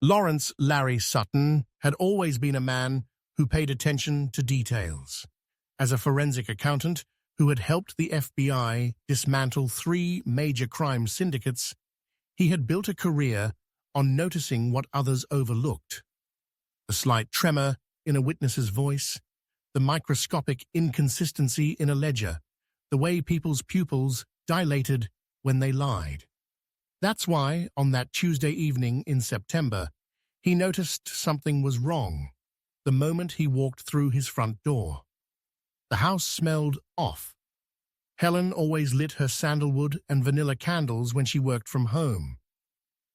Lawrence Larry Sutton had always been a man who paid attention to details. As a forensic accountant who had helped the FBI dismantle 3 major crime syndicates, he had built a career on noticing what others overlooked. The slight tremor in a witness's voice, the microscopic inconsistency in a ledger, the way people's pupils dilated when they lied. That's why, on that Tuesday evening in September, he noticed something was wrong the moment he walked through his front door. The house smelled off. Helen always lit her sandalwood and vanilla candles when she worked from home.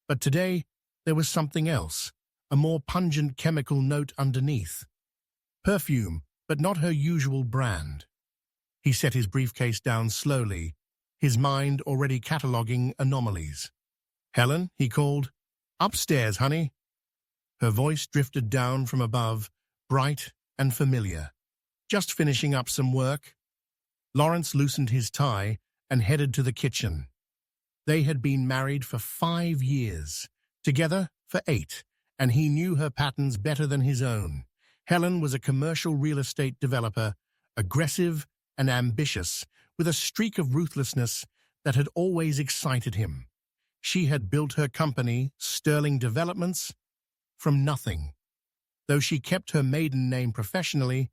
But today, there was something else, a more pungent chemical note underneath. Perfume, but not her usual brand. He set his briefcase down slowly, his mind already cataloging anomalies. "Helen," he called. "Upstairs, honey." Her voice drifted down from above, bright and familiar. "Just finishing up some work." Lawrence loosened his tie and headed to the kitchen. They had been married for 5 years, together for 8, and he knew her patterns better than his own. Helen was a commercial real estate developer, aggressive and ambitious, with a streak of ruthlessness that had always excited him. She had built her company, Sterling Developments, from nothing. Though she kept her maiden name professionally,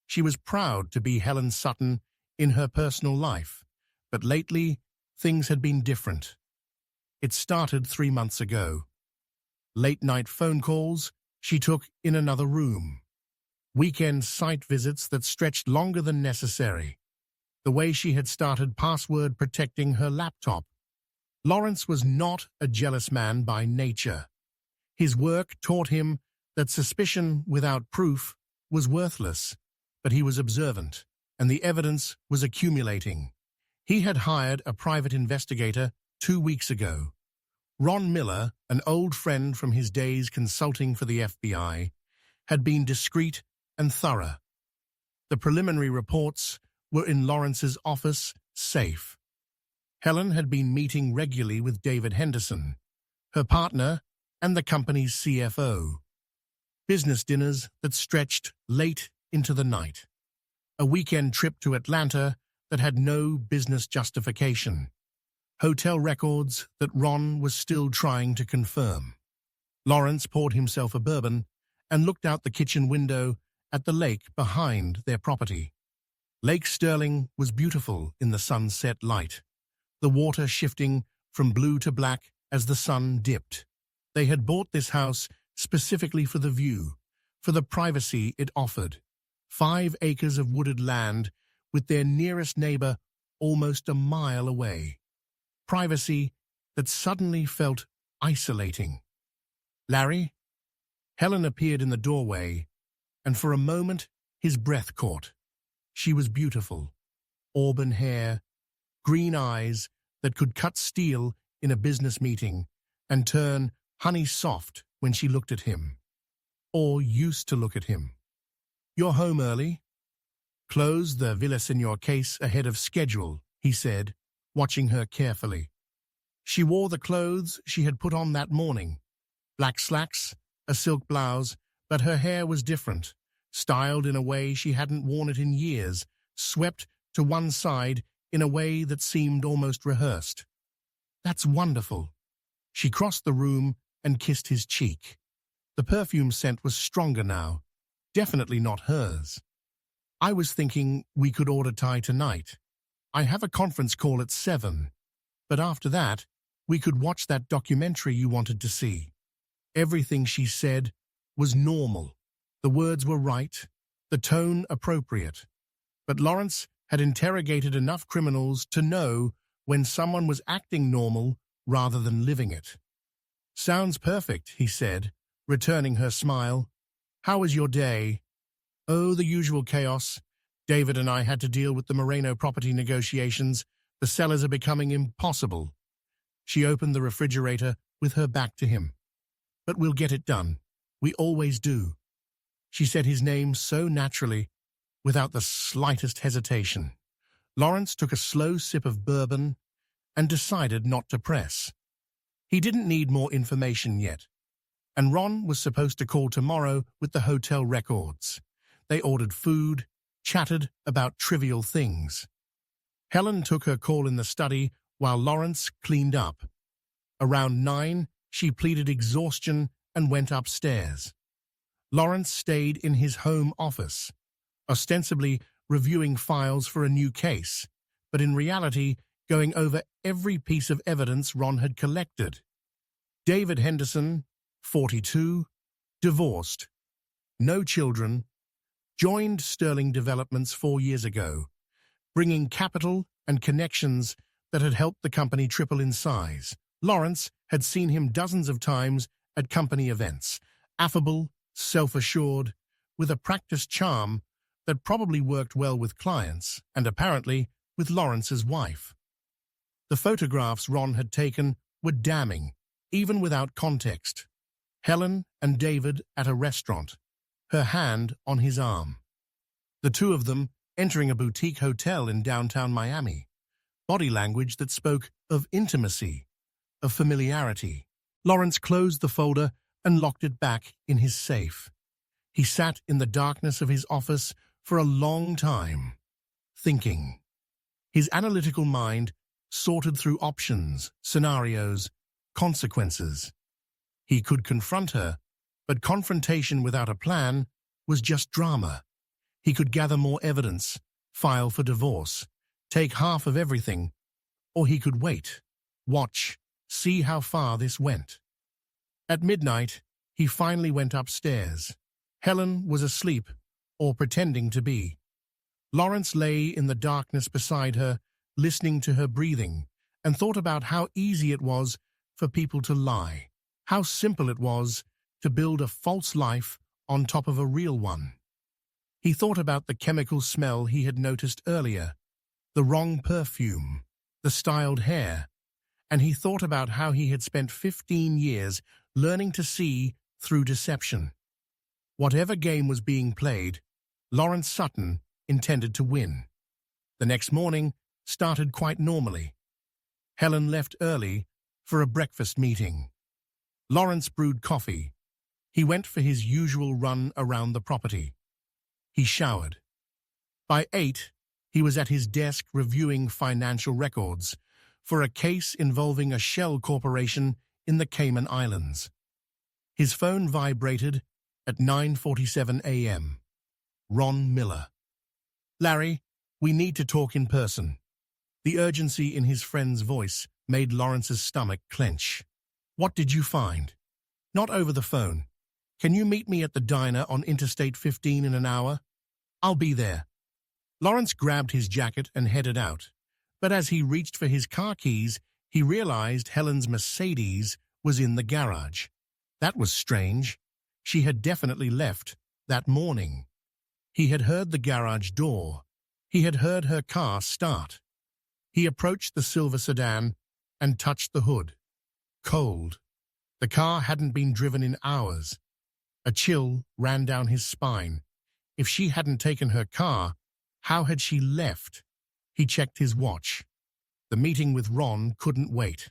she was proud to be Helen Sutton in her personal life. But lately, things had been different. It started 3 months ago. Late-night phone calls she took in another room. Weekend site visits that stretched longer than necessary. The way she had started password protecting her laptop. Lawrence was not a jealous man by nature. His work taught him that suspicion without proof was worthless, but he was observant, and the evidence was accumulating. He had hired a private investigator 2 weeks ago. Ron Miller, an old friend from his days consulting for the FBI, had been discreet and thorough. The preliminary reports were in Lawrence's office, safe. Helen had been meeting regularly with David Henderson, her partner and the company's CFO. Business dinners that stretched late into the night. A weekend trip to Atlanta that had no business justification. Hotel records that Ron was still trying to confirm. Lawrence poured himself a bourbon and looked out the kitchen window at the lake behind their property. Lake Sterling was beautiful in the sunset light, the water shifting from blue to black as the sun dipped. They had bought this house specifically for the view, for the privacy it offered. 5 acres of wooded land with their nearest neighbor almost a mile away. Privacy that suddenly felt isolating. "Larry?" Helen appeared in the doorway, and for a moment his breath caught. She was beautiful. Auburn hair, green eyes that could cut steel in a business meeting and turn honey soft when she looked at him, or used to look at him. "You're home early?" "Closed the Villaseñor case ahead of schedule," he said, watching her carefully. She wore the clothes she had put on that morning. Black slacks, a silk blouse, but her hair was different, styled in a way she hadn't worn it in years, swept to one side in a way that seemed almost rehearsed. "That's wonderful." She crossed the room and kissed his cheek. The perfume scent was stronger now, definitely not hers. "I was thinking we could order Thai tonight. I have a conference call at 7, but after that, we could watch that documentary you wanted to see." Everything she said was normal. The words were right, the tone appropriate. But Lawrence had interrogated enough criminals to know when someone was acting normal rather than living it. "Sounds perfect," he said, returning her smile. "How was your day?" "Oh, the usual chaos. David and I had to deal with the Moreno property negotiations. The sellers are becoming impossible." She opened the refrigerator with her back to him. "But we'll get it done. We always do." She said his name so naturally, without the slightest hesitation. Lawrence took a slow sip of bourbon and decided not to press. He didn't need more information yet. and Ron was supposed to call tomorrow with the hotel records. They ordered food, chatted about trivial things. Helen took her call in the study while Lawrence cleaned up. Around 9, she pleaded exhaustion and went upstairs. Lawrence stayed in his home office, ostensibly reviewing files for a new case, but in reality going over every piece of evidence Ron had collected. David Henderson, 42, divorced, no children, joined Sterling Developments 4 years ago, bringing capital and connections that had helped the company triple in size. Lawrence had seen him dozens of times at company events, affable, self-assured, with a practiced charm that probably worked well with clients and apparently with Lawrence's wife. The photographs Ron had taken were damning, even without context. Helen and David at a restaurant, her hand on his arm. The two of them entering a boutique hotel in downtown Miami. Body language that spoke of intimacy, of familiarity. Lawrence closed the folder and locked it back in his safe. He sat in the darkness of his office for a long time, thinking. His analytical mind sorted through options, scenarios, consequences. He could confront her, but confrontation without a plan was just drama. He could gather more evidence, file for divorce, take half of everything, or he could wait, watch, see how far this went. At midnight, he finally went upstairs. Helen was asleep, or pretending to be. Lawrence lay in the darkness beside her, listening to her breathing, and thought about how easy it was for people to lie, how simple it was to build a false life on top of a real one. He thought about the chemical smell he had noticed earlier, the wrong perfume, the styled hair, and he thought about how he had spent 15 years learning to see through deception. Whatever game was being played, Lawrence Sutton intended to win. The next morning started quite normally. Helen left early for a breakfast meeting. Lawrence brewed coffee. He went for his usual run around the property. He showered. By 8, he was at his desk reviewing financial records for a case involving a shell corporation in the Cayman Islands. His phone vibrated at 9:47 a.m. Ron Miller. "Larry, we need to talk in person." The urgency in his friend's voice made Lawrence's stomach clench. "What did you find?" "Not over the phone. Can you meet me at the diner on Interstate 15 in an hour?" "I'll be there." Lawrence grabbed his jacket and headed out, but as he reached for his car keys, he realized Helen's Mercedes was in the garage. That was strange. She had definitely left that morning. He had heard the garage door. He had heard her car start. He approached the silver sedan and touched the hood. Cold. The car hadn't been driven in hours. A chill ran down his spine. If she hadn't taken her car, how had she left? He checked his watch. The meeting with Ron couldn't wait.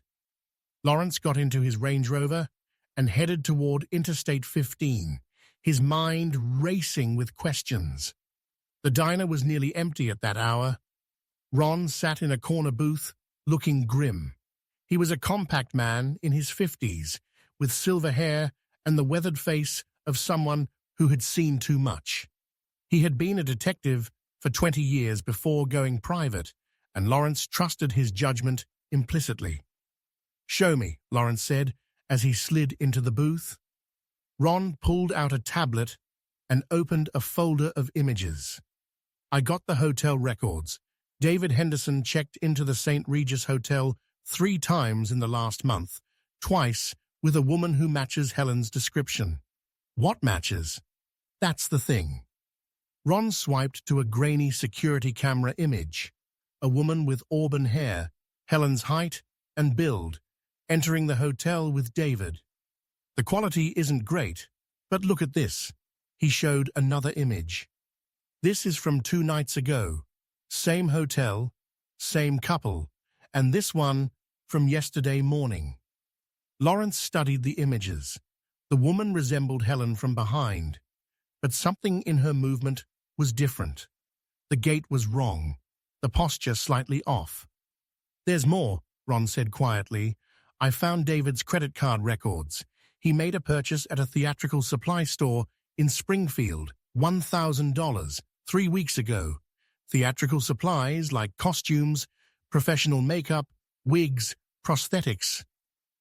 Lawrence got into his Range Rover and headed toward Interstate 15, his mind racing with questions. The diner was nearly empty at that hour. Ron sat in a corner booth, looking grim. He was a compact man in his 50s, with silver hair and the weathered face of someone who had seen too much. He had been a detective for 20 years before going private, and Lawrence trusted his judgment implicitly. "Show me," Lawrence said as he slid into the booth. Ron pulled out a tablet and opened a folder of images. "I got the hotel records. David Henderson checked into the St. Regis Hotel 3 times in the last month, twice with a woman who matches Helen's description." "What matches?" "That's the thing." Ron swiped to a grainy security camera image. A woman with auburn hair, Helen's height and build, entering the hotel with David. "The quality isn't great, but look at this." He showed another image. "This is from 2 nights ago. Same hotel, same couple, and this one from yesterday morning." Lawrence studied the images. The woman resembled Helen from behind, but something in her movement was different. The gait was wrong, the posture slightly off. "There's more," Ron said quietly. "I found David's credit card records. He made a purchase at a theatrical supply store in Springfield, $1,000, 3 weeks ago. Theatrical supplies like costumes, professional makeup, wigs, prosthetics."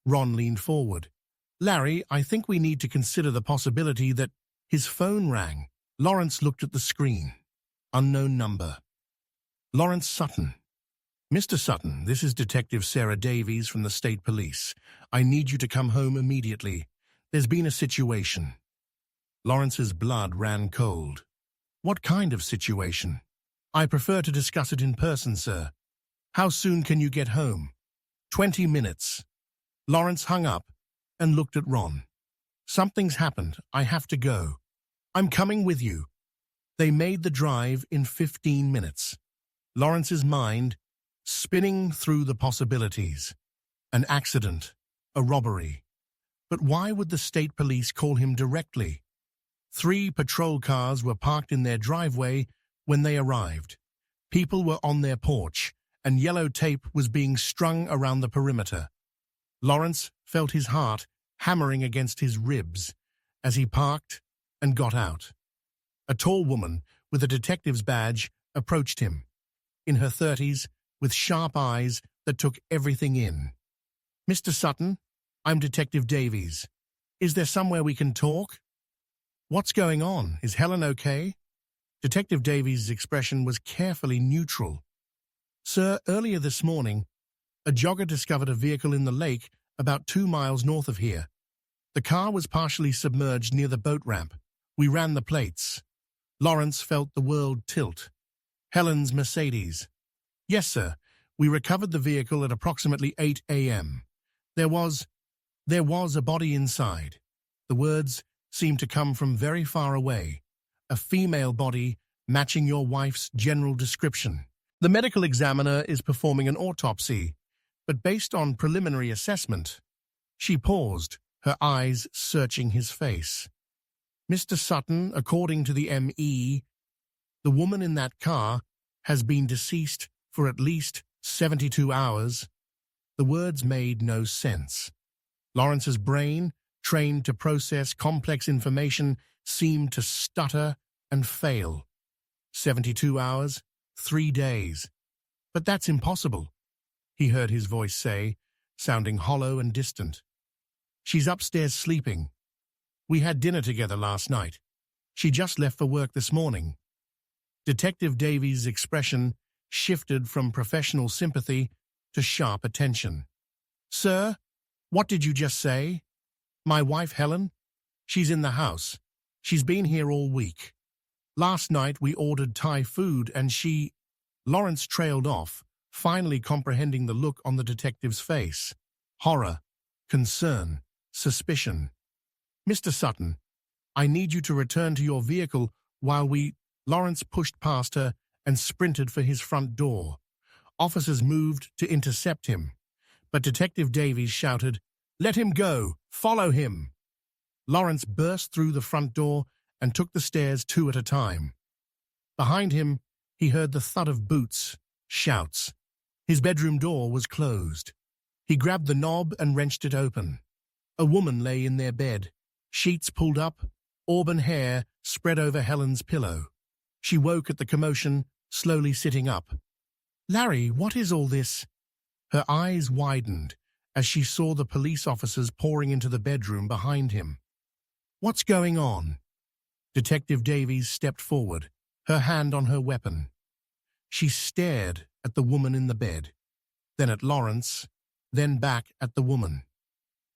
Ron leaned forward. "Larry, I think we need to consider the possibility that..." His phone rang. Lawrence looked at the screen. Unknown number. Lawrence Sutton. "Mr. Sutton, this is Detective Sarah Davies from the State Police. I need you to come home immediately. There's been a situation." Lawrence's blood ran cold. "What kind of situation?" "I prefer to discuss it in person, sir." "How soon can you get home?" 20 minutes. Lawrence hung up and looked at Ron. "Something's happened. I have to go." "I'm coming with you." They made the drive in 15 minutes. Lawrence's mind spinning through the possibilities. An accident, a robbery. But why would the state police call him directly? 3 patrol cars were parked in their driveway when they arrived. People were on their porch, and yellow tape was being strung around the perimeter. Lawrence felt his heart hammering against his ribs as he parked and got out. A tall woman with a detective's badge approached him, in her 30s, with sharp eyes that took everything in. "Mr. Sutton, I'm Detective Davies. Is there somewhere we can talk?" "What's going on? Is Helen okay?" Detective Davies' expression was carefully neutral. "Sir, earlier this morning, a jogger discovered a vehicle in the lake about 2 miles north of here. The car was partially submerged near the boat ramp. We ran the plates." Lawrence felt the world tilt. "Helen's Mercedes." "Yes, sir. We recovered the vehicle at approximately 8 a.m. There was a body inside." The words seemed to come from very far away. "A female body matching your wife's general description. The medical examiner is performing an autopsy, but based on preliminary assessment..." She paused, her eyes searching his face. "Mr. Sutton, according to the ME, the woman in that car has been deceased for at least 72 hours. The words made no sense. Lawrence's brain, trained to process complex information, seemed to stutter and fail. 72 hours, 3 days. "But that's impossible," he heard his voice say, sounding hollow and distant. "She's upstairs sleeping. We had dinner together last night. She just left for work this morning." Detective Davies' expression shifted from professional sympathy to sharp attention. "Sir, what did you just say?" "My wife, Helen? She's in the house. She's been here all week. Last night we ordered Thai food and she..." Lawrence trailed off, finally comprehending the look on the detective's face. Horror, concern, suspicion. "Mr. Sutton, I need you to return to your vehicle while we..." Lawrence pushed past her and sprinted for his front door. Officers moved to intercept him, but Detective Davies shouted, "Let him go! Follow him!" Lawrence burst through the front door and took the stairs 2 at a time. Behind him, he heard the thud of boots, shouts. His bedroom door was closed. He grabbed the knob and wrenched it open. A woman lay in their bed, sheets pulled up, auburn hair spread over Helen's pillow. She woke at the commotion, slowly sitting up. "Larry, what is all this?" Her eyes widened as she saw the police officers pouring into the bedroom behind him. "What's going on?" Detective Davies stepped forward, her hand on her weapon. She stared at the woman in the bed, then at Lawrence, then back at the woman.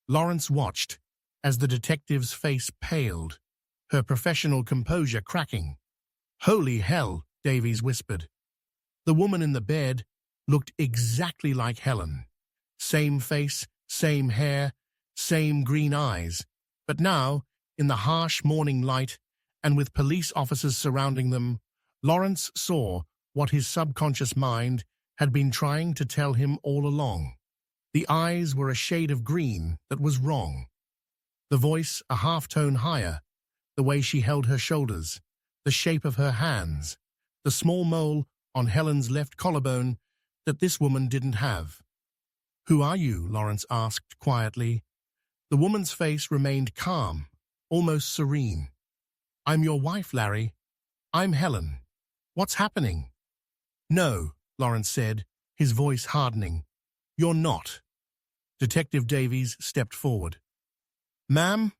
Lawrence watched as the detective's face paled, her professional composure cracking. "Holy hell," Davies whispered. The woman in the bed looked exactly like Helen. Same face, same hair, same green eyes. But now, in the harsh morning light, and with police officers surrounding them, Lawrence saw what his subconscious mind had been trying to tell him all along. The eyes were a shade of green that was wrong. The voice a half-tone higher, the way she held her shoulders, the shape of her hands, the small mole on Helen's left collarbone that this woman didn't have. "Who are you?" Lawrence asked quietly. The woman's face remained calm, almost serene. "I'm your wife, Larry. I'm Helen. What's happening?" "No," Lawrence said, his voice hardening. "You're not." Detective Davies stepped forward. "Ma'am,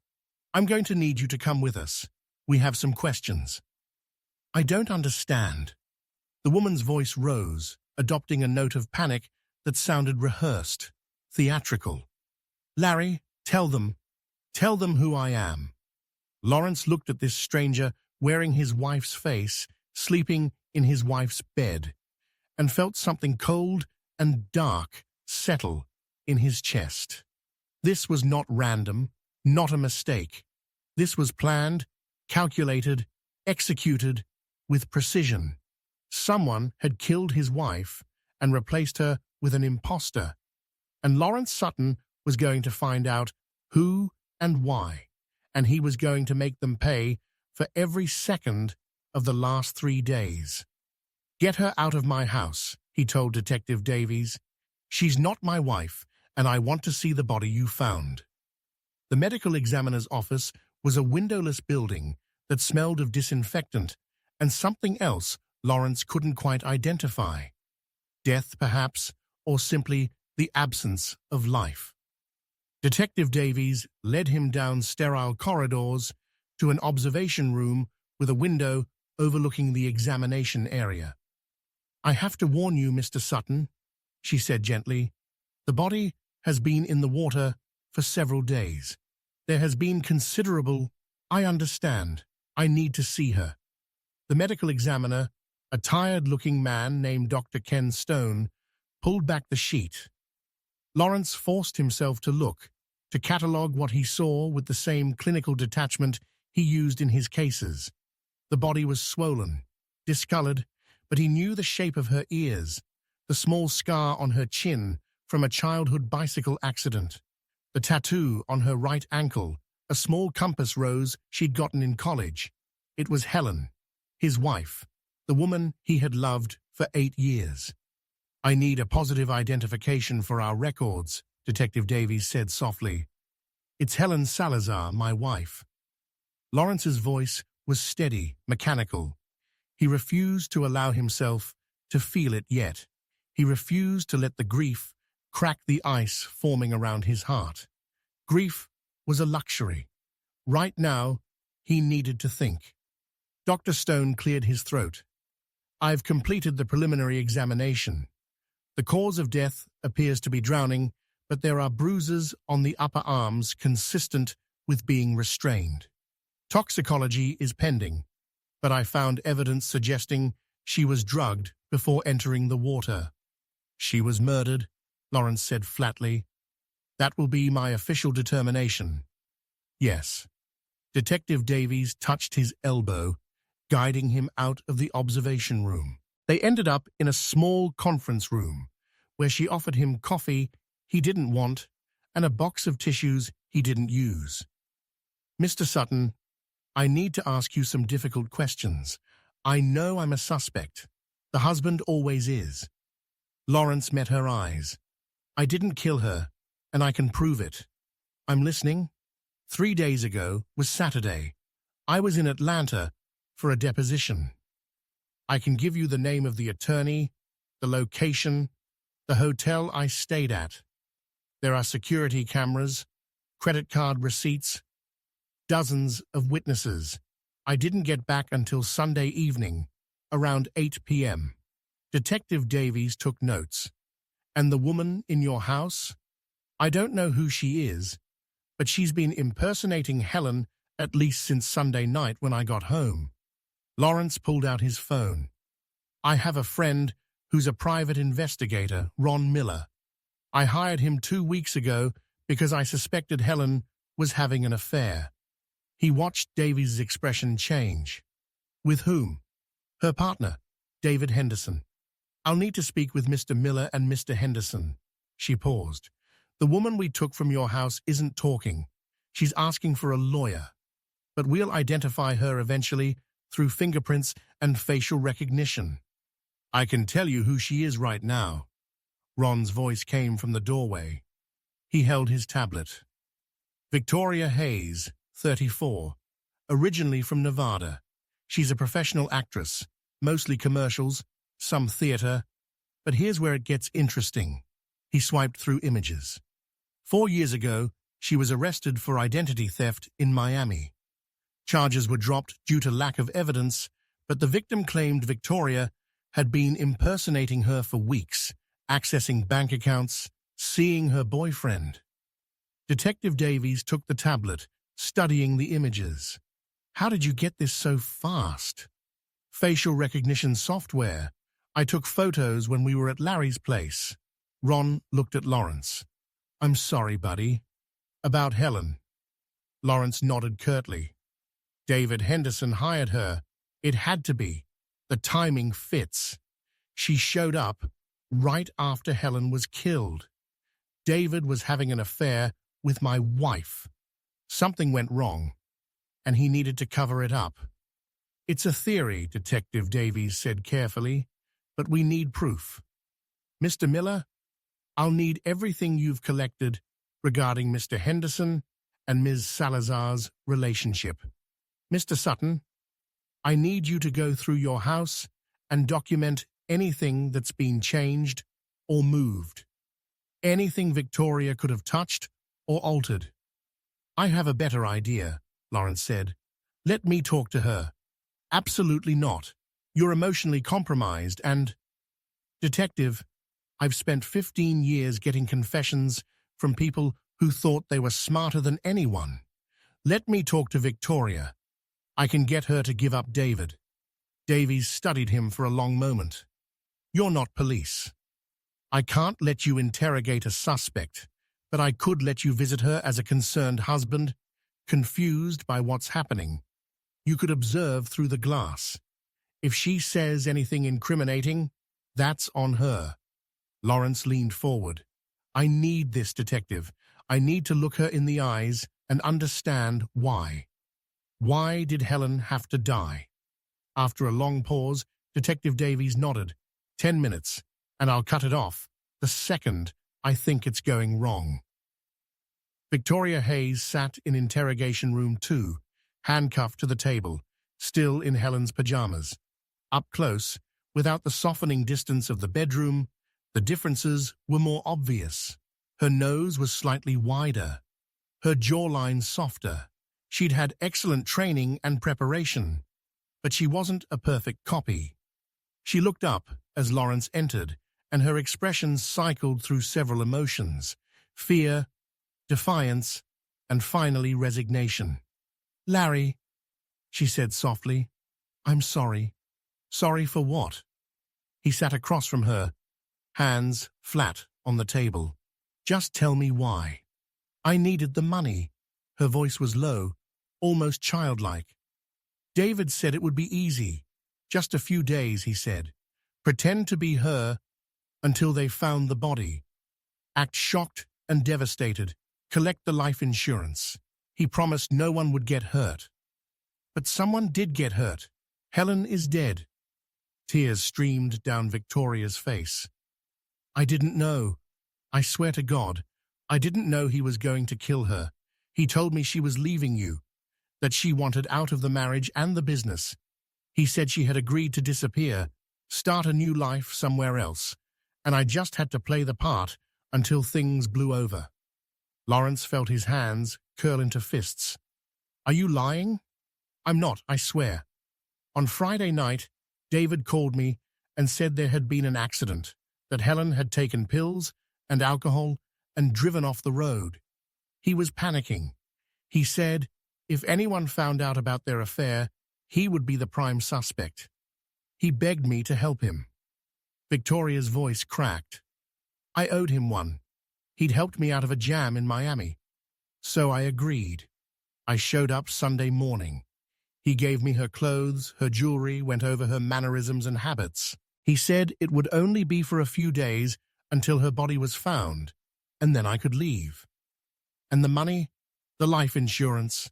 I'm going to need you to come with us. We have some questions." "I don't understand." The woman's voice rose, adopting a note of panic that sounded rehearsed, theatrical. "Larry, tell them who I am." Lawrence looked at this stranger wearing his wife's face, sleeping in his wife's bed, and felt something cold and dark settle in his chest. This was not random, not a mistake. This was planned, calculated, executed with precision. Someone had killed his wife and replaced her with an imposter, and Lawrence Sutton was going to find out who and why, and he was going to make them pay for every second of the last 3 days. "Get her out of my house," he told Detective Davies. "She's not my wife, and I want to see the body you found." The medical examiner's office was a windowless building that smelled of disinfectant and something else Lawrence couldn't quite identify. Death, perhaps, or simply the absence of life. Detective Davies led him down sterile corridors to an observation room with a window overlooking the examination area. "I have to warn you, Mr. Sutton," she said gently. "The body has been in the water for several days. There has been considerable—" "I understand. I need to see her." The medical examiner, a tired-looking man named Dr. Ken Stone, pulled back the sheet. Lawrence forced himself to look, to catalogue what he saw with the same clinical detachment he used in his cases. The body was swollen, discolored, but he knew the shape of her ears, the small scar on her chin from a childhood bicycle accident, the tattoo on her right ankle, a small compass rose she'd gotten in college. It was Helen, his wife, the woman he had loved for 8 years. "I need a positive identification for our records," Detective Davies said softly. "It's Helen Salazar, my wife." Lawrence's voice was steady, mechanical. He refused to allow himself to feel it yet. He refused to let the grief crack the ice forming around his heart. Grief was a luxury. Right now, he needed to think. Dr. Stone cleared his throat. "I've completed the preliminary examination. The cause of death appears to be drowning, but there are bruises on the upper arms consistent with being restrained. Toxicology is pending, but I found evidence suggesting she was drugged before entering the water." "She was murdered," Lawrence said flatly. "That will be my official determination." "Yes." Detective Davies touched his elbow, guiding him out of the observation room. They ended up in a small conference room, where she offered him coffee he didn't want and a box of tissues he didn't use. "Mr. Sutton, I need to ask you some difficult questions. I know I'm a suspect. The husband always is." Lawrence met her eyes. "I didn't kill her, and I can prove it." "I'm listening." 3 days ago was Saturday. I was in Atlanta for a deposition. I can give you the name of the attorney, the location, the hotel I stayed at. There are security cameras, credit card receipts, dozens of witnesses. I didn't get back until Sunday evening, around 8 p.m. Detective Davies took notes. "And the woman in your house? I don't know who she is, but she's been impersonating Helen at least since Sunday night when I got home." Lawrence pulled out his phone. "I have a friend who's a private investigator, Ron Miller. I hired him 2 weeks ago because I suspected Helen was having an affair." He watched Davies' expression change. "With whom?" "Her partner, David Henderson." "I'll need to speak with Mr. Miller and Mr. Henderson." She paused. "The woman we took from your house isn't talking. She's asking for a lawyer, but we'll identify her eventually through fingerprints and facial recognition. I can tell you who she is right now. Ron's voice came from the doorway. He held his tablet. Victoria Hayes, 34, originally from Nevada. She's a professional actress, mostly commercials, some theater, but here's where it gets interesting. He swiped through images. 4 years ago, she was arrested for identity theft in Miami. Charges were dropped due to lack of evidence, but the victim claimed Victoria had been impersonating her for weeks, accessing bank accounts, seeing her boyfriend. Detective Davies took the tablet, studying the images. How did you get this so fast? Facial recognition software. I took photos when we were at Larry's place. Ron looked at Lawrence. I'm sorry, buddy. About Helen. Lawrence nodded curtly. David Henderson hired her. It had to be. The timing fits. She showed up right after Helen was killed. David was having an affair with my wife. Something went wrong, and he needed to cover it up. It's a theory, Detective Davies said carefully, but we need proof. Mr. Miller, I'll need everything you've collected regarding Mr. Henderson and Ms. Salazar's relationship. Mr. Sutton, I need you to go through your house and document anything that's been changed or moved. Anything Victoria could have touched or altered. I have a better idea, Lawrence said. Let me talk to her. Absolutely not. You're emotionally compromised and... Detective, I've spent 15 years getting confessions from people who thought they were smarter than anyone. Let me talk to Victoria. I can get her to give up David. Davies studied him for a long moment. You're not police. I can't let you interrogate a suspect, but I could let you visit her as a concerned husband, confused by what's happening. You could observe through the glass. If she says anything incriminating, that's on her. Lawrence leaned forward. I need this, detective. I need to look her in the eyes and understand why. Why did Helen have to die? After a long pause, Detective Davies nodded. 10 minutes, and I'll cut it off the second I think it's going wrong. Victoria Hayes sat in interrogation room 2, handcuffed to the table, still in Helen's pajamas. Up close, without the softening distance of the bedroom, the differences were more obvious. Her nose was slightly wider, her jawline softer. She'd had excellent training and preparation, but she wasn't a perfect copy. She looked up as Lawrence entered, and her expression cycled through several emotions: fear, defiance, and finally resignation. Larry, she said softly, I'm sorry. Sorry for what? He sat across from her, hands flat on the table. Just tell me why. I needed the money. Her voice was low, almost childlike. David said it would be easy. Just a few days, he said. Pretend to be her until they found the body. Act shocked and devastated. Collect the life insurance. He promised no one would get hurt. But someone did get hurt. Helen is dead. Tears streamed down Victoria's face. I didn't know. I swear to God, I didn't know he was going to kill her. He told me she was leaving you, that she wanted out of the marriage and the business. He said she had agreed to disappear, start a new life somewhere else, and I just had to play the part until things blew over. Lawrence felt his hands curl into fists. Are you lying? I'm not, I swear. On Friday night, David called me and said there had been an accident, that Helen had taken pills and alcohol and driven off the road. He was panicking. He said if anyone found out about their affair, he would be the prime suspect. He begged me to help him. Victoria's voice cracked. I owed him one. He'd helped me out of a jam in Miami. So I agreed. I showed up Sunday morning. He gave me her clothes, her jewelry, went over her mannerisms and habits. He said it would only be for a few days until her body was found, and then I could leave. And the money? The life insurance.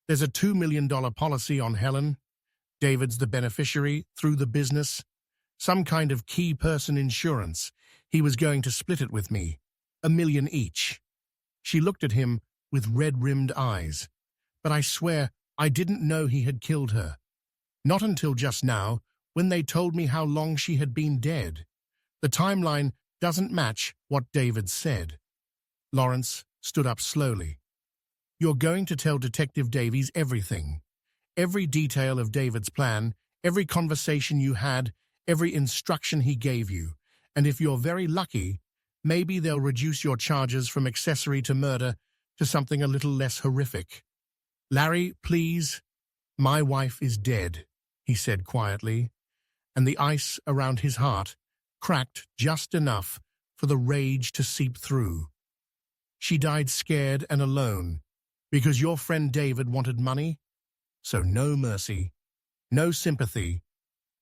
There's a $2 million policy on Helen. David's the beneficiary through the business. Some kind of key person insurance. He was going to split it with me. $1 million each. She looked at him with red-rimmed eyes. But I swear I didn't know he had killed her. Not until just now, when they told me how long she had been dead. The timeline doesn't match what David said. Lawrence stood up slowly. You're going to tell Detective Davies everything. Every detail of David's plan, every conversation you had, every instruction he gave you. And if you're very lucky, maybe they'll reduce your charges from accessory to murder to something a little less horrific. Larry, please. My wife is dead, he said quietly, and the ice around his heart cracked just enough for the rage to seep through. She died scared and alone because your friend David wanted money? So no mercy, no sympathy.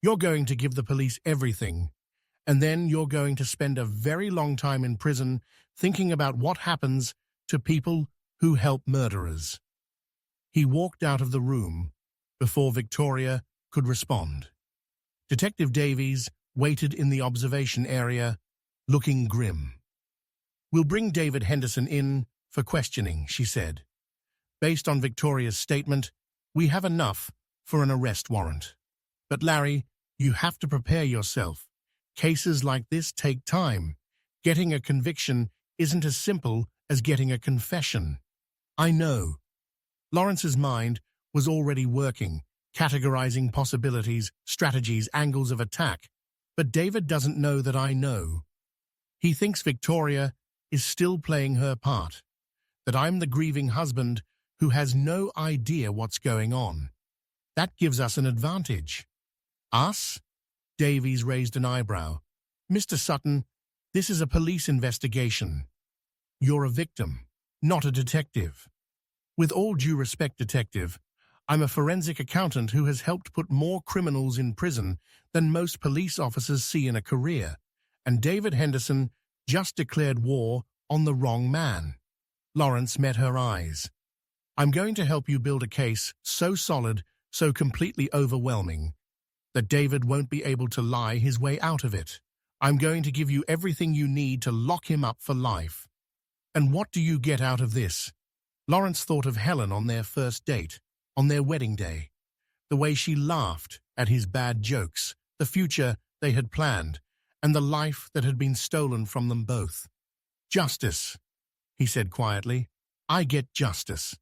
You're going to give the police everything, and then you're going to spend a very long time in prison thinking about what happens to people who help murderers. He walked out of the room before Victoria could respond. Detective Davies waited in the observation area, looking grim. We'll bring David Henderson in for questioning, she said. Based on Victoria's statement, we have enough for an arrest warrant. But Larry, you have to prepare yourself. Cases like this take time. Getting a conviction isn't as simple as getting a confession. I know. Lawrence's mind was already working, categorizing possibilities, strategies, angles of attack. But David doesn't know that I know. He thinks Victoria is still playing her part, that I'm the grieving husband who has no idea what's going on. That gives us an advantage. Us? Davies raised an eyebrow. Mr. Sutton, this is a police investigation. You're a victim, not a detective. With all due respect, detective, I'm a forensic accountant who has helped put more criminals in prison than most police officers see in a career, and David Henderson just declared war on the wrong man. Lawrence met her eyes. I'm going to help you build a case so solid, so completely overwhelming, that David won't be able to lie his way out of it. I'm going to give you everything you need to lock him up for life. And what do you get out of this? Lawrence thought of Helen on their first date, on their wedding day. The way she laughed at his bad jokes, the future they had planned, and the life that had been stolen from them both. Justice, he said quietly. I get justice.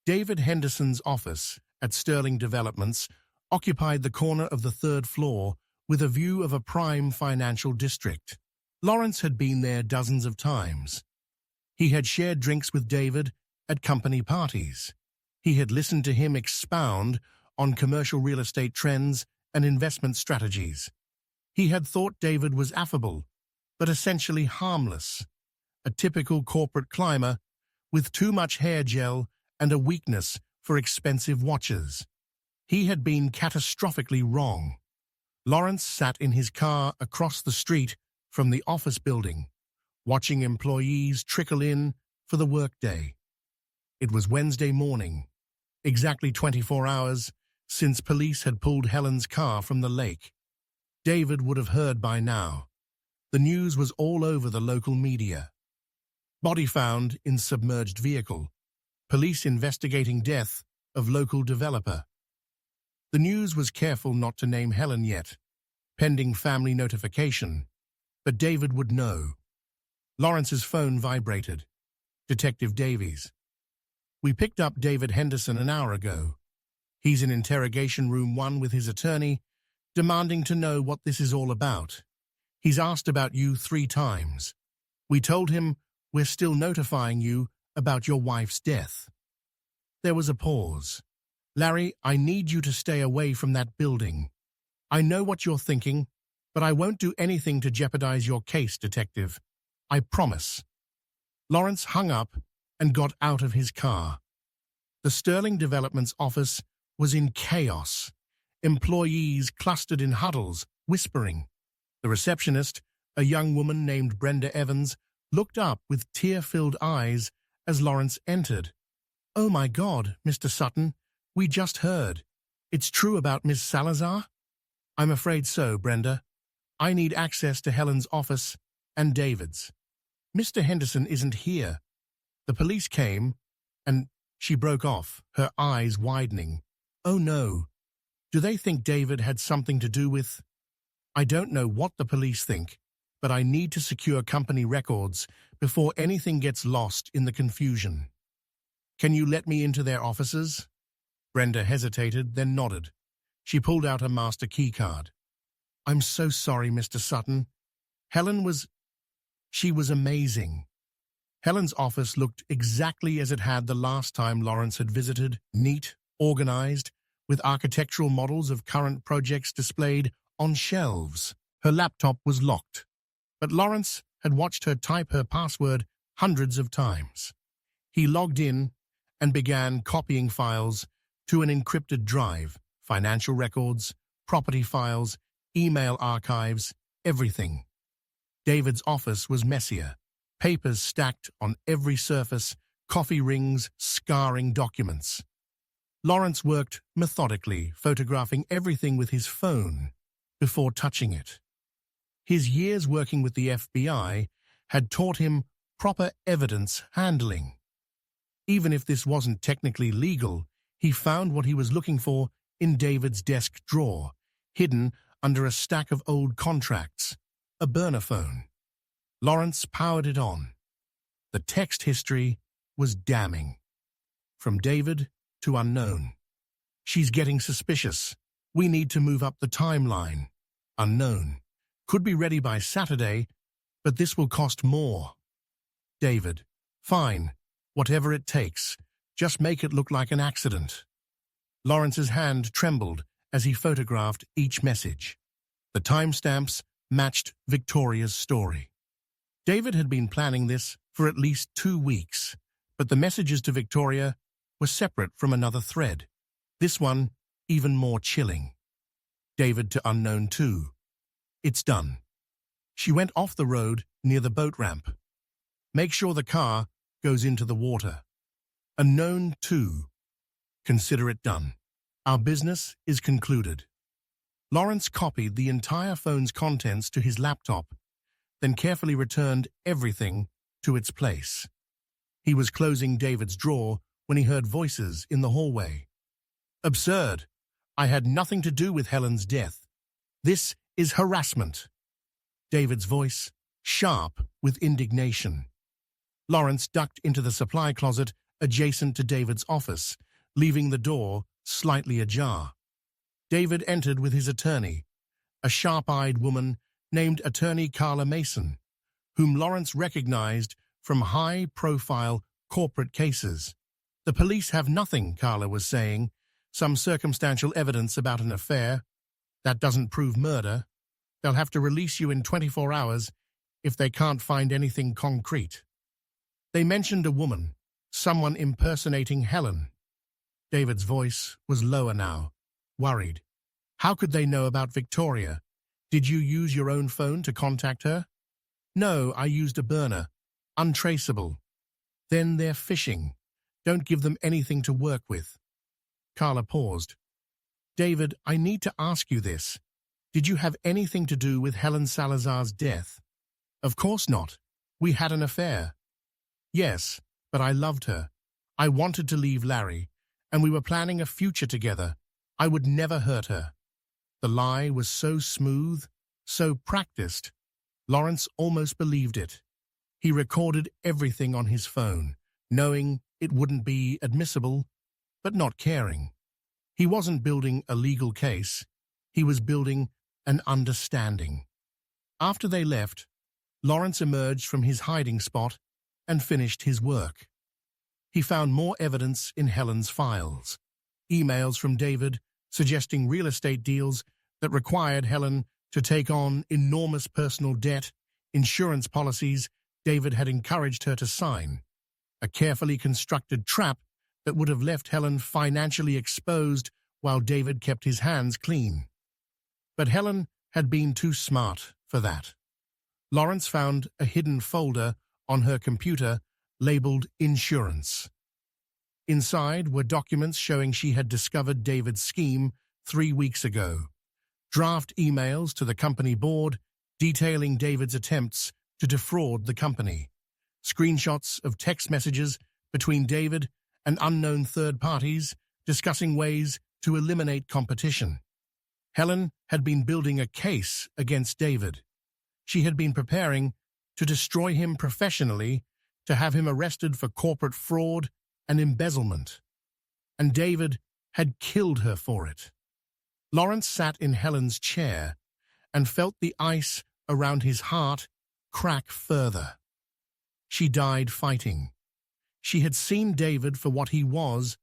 David Henderson's office at Sterling Developments occupied the corner of the third floor with a view of a prime financial district. Lawrence had been there dozens of times. He had shared drinks with David at company parties. He had listened to him expound on commercial real estate trends and investment strategies. He had thought David was affable, but essentially harmless, a typical corporate climber with too much hair gel and a weakness for expensive watches. He had been catastrophically wrong. Lawrence sat in his car across the street from the office building, watching employees trickle in for the workday. It was Wednesday morning, exactly 24 hours since police had pulled Helen's car from the lake. David would have heard by now. The news was all over the local media. Body found in submerged vehicle. Police investigating death of local developer. The news was careful not to name Helen yet, pending family notification, but David would know. Lawrence's phone vibrated. Detective Davies. We picked up David Henderson an hour ago. He's in interrogation room 1 with his attorney, demanding to know what this is all about. He's asked about you 3 times. We told him we're still notifying you about your wife's death. There was a pause. Larry, I need you to stay away from that building. I know what you're thinking, but I won't do anything to jeopardize your case, detective. I promise. Lawrence hung up and got out of his car. The Sterling Developments office was in chaos. Employees clustered in huddles, whispering. The receptionist, a young woman named Brenda Evans, looked up with tear-filled eyes as Lawrence entered. Oh my God, Mr. Sutton, we just heard. It's true about Miss Salazar? I'm afraid so, Brenda. I need access to Helen's office and David's. Mr. Henderson isn't here. The police came, and she broke off, her eyes widening. Oh no. Do they think David had something to do with... I don't know what the police think, but I need to secure company records before anything gets lost in the confusion. Can you let me into their offices? Brenda hesitated, then nodded. She pulled out a master keycard. I'm so sorry, Mr. Sutton. She was amazing. Helen's office looked exactly as it had the last time Lawrence had visited, neat, organized, with architectural models of current projects displayed on shelves. Her laptop was locked, but Lawrence had watched her type her password hundreds of times. He logged in and began copying files to an encrypted drive, financial records, property files, email archives, everything. David's office was messier, papers stacked on every surface, coffee rings scarring documents. Lawrence worked methodically, photographing everything with his phone before touching it. His years working with the FBI had taught him proper evidence handling. Even if this wasn't technically legal, he found what he was looking for in David's desk drawer, hidden under a stack of old contracts, a burner phone. Lawrence powered it on. The text history was damning. From David to unknown. She's getting suspicious. We need to move up the timeline. Unknown. Could be ready by Saturday, but this will cost more. David. Fine. Whatever it takes. Just make it look like an accident. Lawrence's hand trembled as he photographed each message. The timestamps matched Victoria's story. David had been planning this for at least 2 weeks, but the messages to Victoria were separate from another thread. This one, even more chilling. David to unknown 2. It's done. She went off the road near the boat ramp. Make sure the car goes into the water. Unknown 2. Consider it done. Our business is concluded. Lawrence copied the entire phone's contents to his laptop, then carefully returned everything to its place. He was closing David's drawer when he heard voices in the hallway. Absurd. I had nothing to do with Helen's death. This is harassment. David's voice, sharp with indignation. Lawrence ducked into the supply closet adjacent to David's office, leaving the door slightly ajar. David entered with his attorney, a sharp-eyed woman named Attorney Carla Mason, whom Lawrence recognized from high-profile corporate cases. The police have nothing, Carla was saying. Some circumstantial evidence about an affair. That doesn't prove murder. They'll have to release you in 24 hours if they can't find anything concrete. They mentioned a woman, someone impersonating Helen. David's voice was lower now, worried. How could they know about Victoria? Did you use your own phone to contact her? No, I used a burner. Untraceable. Then they're phishing. Don't give them anything to work with. Carla paused. David, I need to ask you this. Did you have anything to do with Helen Salazar's death? Of course not. We had an affair. Yes, but I loved her. I wanted to leave Larry, and we were planning a future together. I would never hurt her. The lie was so smooth, so practiced. Lawrence almost believed it. He recorded everything on his phone, knowing it wouldn't be admissible, but not caring. He wasn't building a legal case. He was building an understanding. After they left, Lawrence emerged from his hiding spot and finished his work. He found more evidence in Helen's files. Emails from David suggesting real estate deals that required Helen to take on enormous personal debt, insurance policies David had encouraged her to sign. A carefully constructed trap that would have left Helen financially exposed while David kept his hands clean. But Helen had been too smart for that. Lawrence found a hidden folder on her computer labeled Insurance. Inside were documents showing she had discovered David's scheme 3 weeks ago. Draft emails to the company board detailing David's attempts to defraud the company. Screenshots of text messages between David and unknown third parties discussing ways to eliminate competition. Helen had been building a case against David. She had been preparing to destroy him professionally, to have him arrested for corporate fraud and embezzlement. And David had killed her for it. Lawrence sat in Helen's chair and felt the ice around his heart crack further. She died fighting. She had seen David for what he was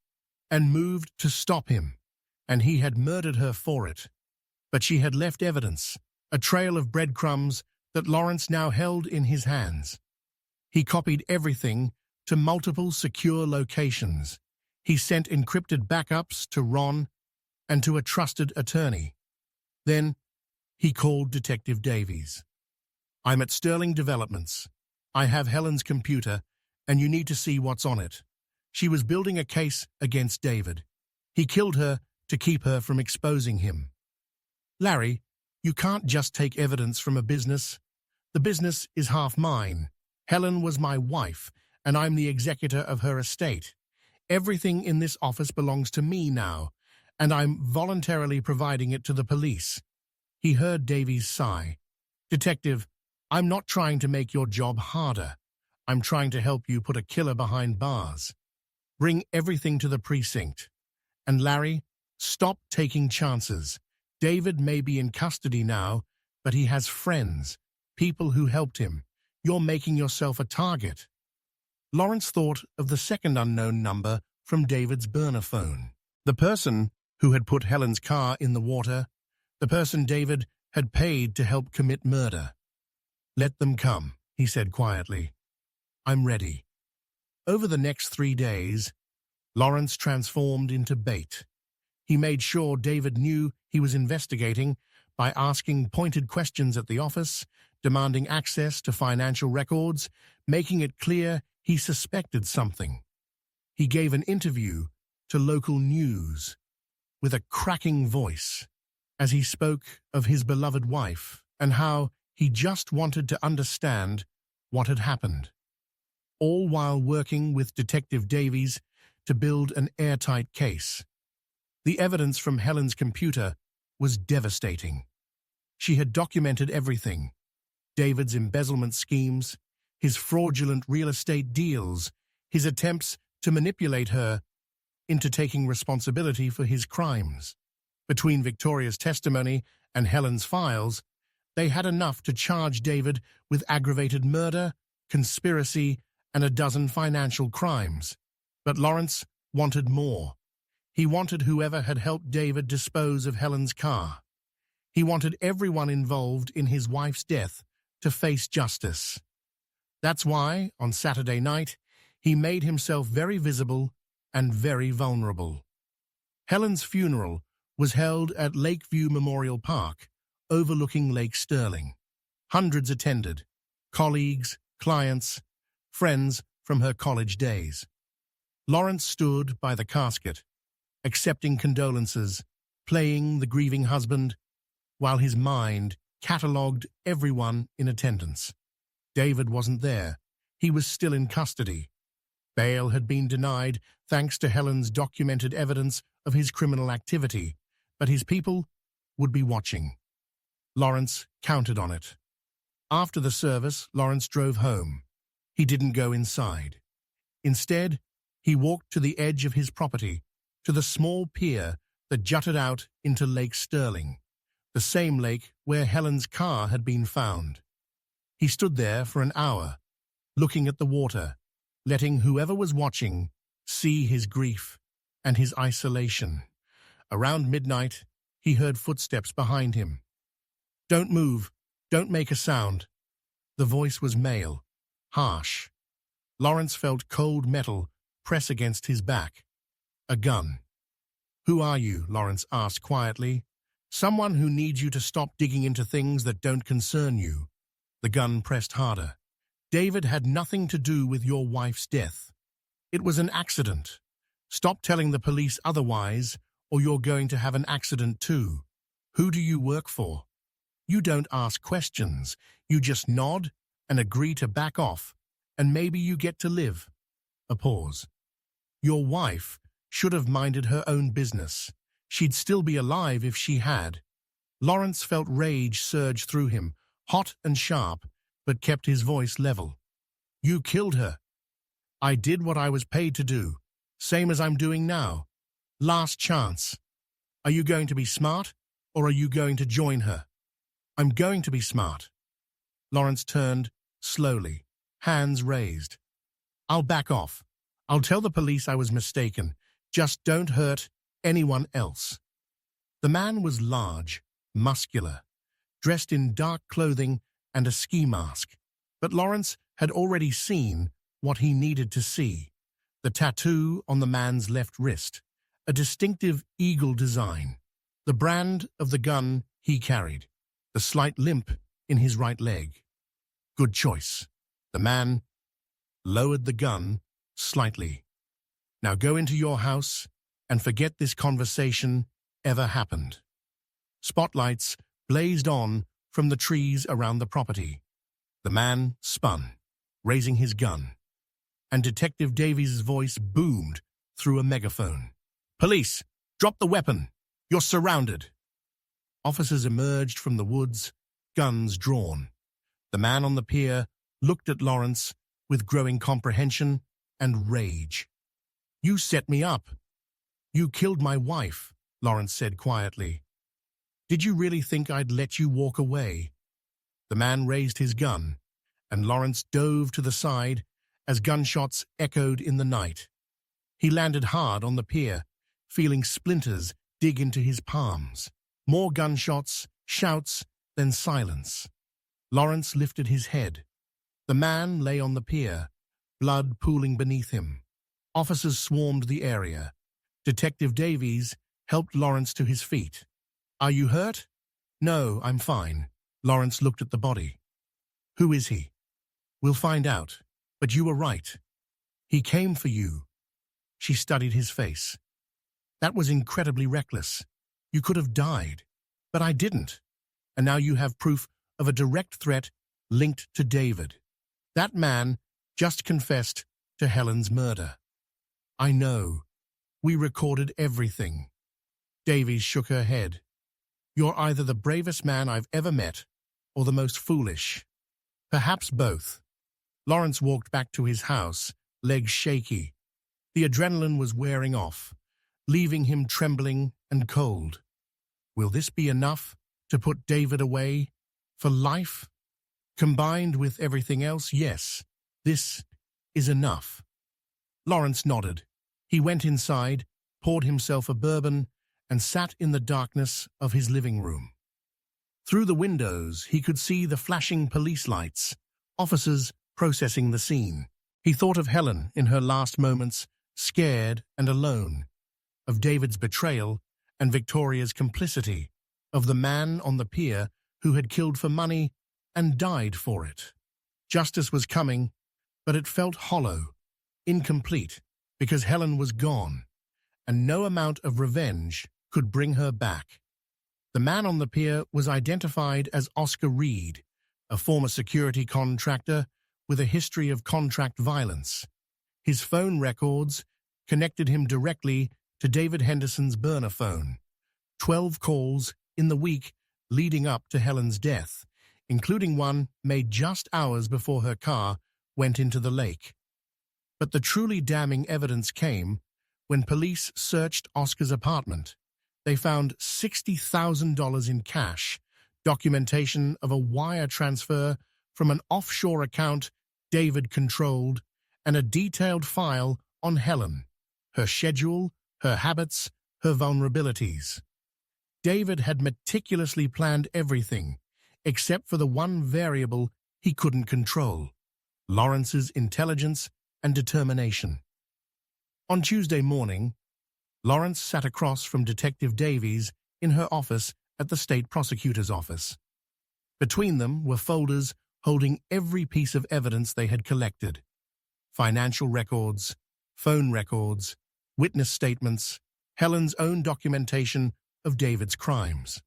and moved to stop him, and he had murdered her for it. But she had left evidence, a trail of breadcrumbs that Lawrence now held in his hands. He copied everything to multiple secure locations. He sent encrypted backups to Ron and to a trusted attorney. Then he called Detective Davies. "I'm at Sterling Developments. I have Helen's computer, and you need to see what's on it. She was building a case against David. He killed her to keep her from exposing him." "Larry, you can't just take evidence from a business. The business is half mine. Helen was my wife, and I'm the executor of her estate. Everything in this office belongs to me now, and I'm voluntarily providing it to the police." He heard Davies sigh. "Detective, I'm not trying to make your job harder. I'm trying to help you put a killer behind bars. Bring everything to the precinct. And Larry, stop taking chances. David may be in custody now, but he has friends, people who helped him. You're making yourself a target." Lawrence thought of the second unknown number from David's burner phone. The person who had put Helen's car in the water, the person David had paid to help commit murder. "Let them come," he said quietly. "I'm ready." Over the next 3 days, Lawrence transformed into bait. He made sure David knew he was investigating by asking pointed questions at the office, demanding access to financial records, making it clear he suspected something. He gave an interview to local news with a cracking voice as he spoke of his beloved wife and how he just wanted to understand what had happened, all while working with Detective Davies to build an airtight case. The evidence from Helen's computer was devastating. She had documented everything: David's embezzlement schemes, his fraudulent real estate deals, his attempts to manipulate her into taking responsibility for his crimes. Between Victoria's testimony and Helen's files, they had enough to charge David with aggravated murder, conspiracy, and a dozen financial crimes. But Lawrence wanted more. He wanted whoever had helped David dispose of Helen's car. He wanted everyone involved in his wife's death to face justice. That's why, on Saturday night, he made himself very visible and very vulnerable. Helen's funeral was held at Lakeview Memorial Park, overlooking Lake Sterling. Hundreds attended: colleagues, clients, friends from her college days. Lawrence stood by the casket, accepting condolences, playing the grieving husband, while his mind catalogued everyone in attendance. David wasn't there. He was still in custody. Bail had been denied thanks to Helen's documented evidence of his criminal activity, but his people would be watching. Lawrence counted on it. After the service, Lawrence drove home. He didn't go inside. Instead, he walked to the edge of his property, to the small pier that jutted out into Lake Sterling, the same lake where Helen's car had been found. He stood there for an hour, looking at the water, letting whoever was watching see his grief and his isolation. Around midnight, he heard footsteps behind him. "Don't move. Don't make a sound." The voice was male, harsh. Lawrence felt cold metal press against his back. A gun. "Who are you?" Lawrence asked quietly. "Someone who needs you to stop digging into things that don't concern you." The gun pressed harder. "David had nothing to do with your wife's death. It was an accident. Stop telling the police otherwise, or you're going to have an accident too. Who do you work for? You don't ask questions. You just nod and agree to back off, and maybe you get to live. A pause. Your wife should have minded her own business. She'd still be alive if she had. Lawrence felt rage surge through him, hot and sharp, but kept his voice level. You killed her. I did what I was paid to do, same as I'm doing now. Last chance. Are you going to be smart, or are you going to join her? I'm going to be smart. Lawrence turned, slowly, hands raised. I'll back off. I'll tell the police I was mistaken. Just don't hurt anyone else. The man was large, muscular, dressed in dark clothing and a ski mask. But Lawrence had already seen what he needed to see. The tattoo on the man's left wrist, a distinctive eagle design, the brand of the gun he carried, the slight limp in his right leg. Good choice. The man lowered the gun slightly. Now go into your house and forget this conversation ever happened. Spotlights blazed on from the trees around the property. The man spun, raising his gun, and Detective Davies' voice boomed through a megaphone. Police, drop the weapon. You're surrounded. Officers emerged from the woods, guns drawn. The man on the pier looked at Lawrence with growing comprehension and rage. You set me up. You killed my wife, Lawrence said quietly. Did you really think I'd let you walk away? The man raised his gun, and Lawrence dove to the side as gunshots echoed in the night. He landed hard on the pier, feeling splinters dig into his palms. More gunshots, shouts, then silence. Lawrence lifted his head. The man lay on the pier, blood pooling beneath him. Officers swarmed the area. Detective Davies helped Lawrence to his feet. Are you hurt? No, I'm fine. Lawrence looked at the body. Who is he? We'll find out. But you were right. He came for you. She studied his face. That was incredibly reckless. You could have died. But I didn't. And now you have proof of a direct threat linked to David. That man just confessed to Helen's murder. I know. We recorded everything. Davies shook her head. You're either the bravest man I've ever met, or the most foolish. Perhaps both. Lawrence walked back to his house, legs shaky. The adrenaline was wearing off, leaving him trembling and cold. Will this be enough to put David away for life? Combined with everything else, yes, this is enough. Lawrence nodded. He went inside, poured himself a bourbon, and sat in the darkness of his living room. Through the windows, he could see the flashing police lights, officers processing the scene. He thought of Helen in her last moments, scared and alone, of David's betrayal and Victoria's complicity, of the man on the pier who had killed for money and died for it. Justice was coming, but it felt hollow, incomplete, because Helen was gone, and no amount of revenge could bring her back. The man on the pier was identified as Oscar Reed, a former security contractor with a history of contract violence. His phone records connected him directly to David Henderson's burner phone. 12 calls in the week leading up to Helen's death, including one made just hours before her car went into the lake. But the truly damning evidence came when police searched Oscar's apartment. They found $60,000 in cash, documentation of a wire transfer from an offshore account David controlled, and a detailed file on Helen, her schedule, her habits, her vulnerabilities. David had meticulously planned everything, except for the one variable he couldn't control: Lawrence's intelligence and determination. On Tuesday morning, Lawrence sat across from Detective Davies in her office at the state prosecutor's office. Between them were folders holding every piece of evidence they had collected: financial records, phone records, witness statements, Helen's own documentation of David's crimes.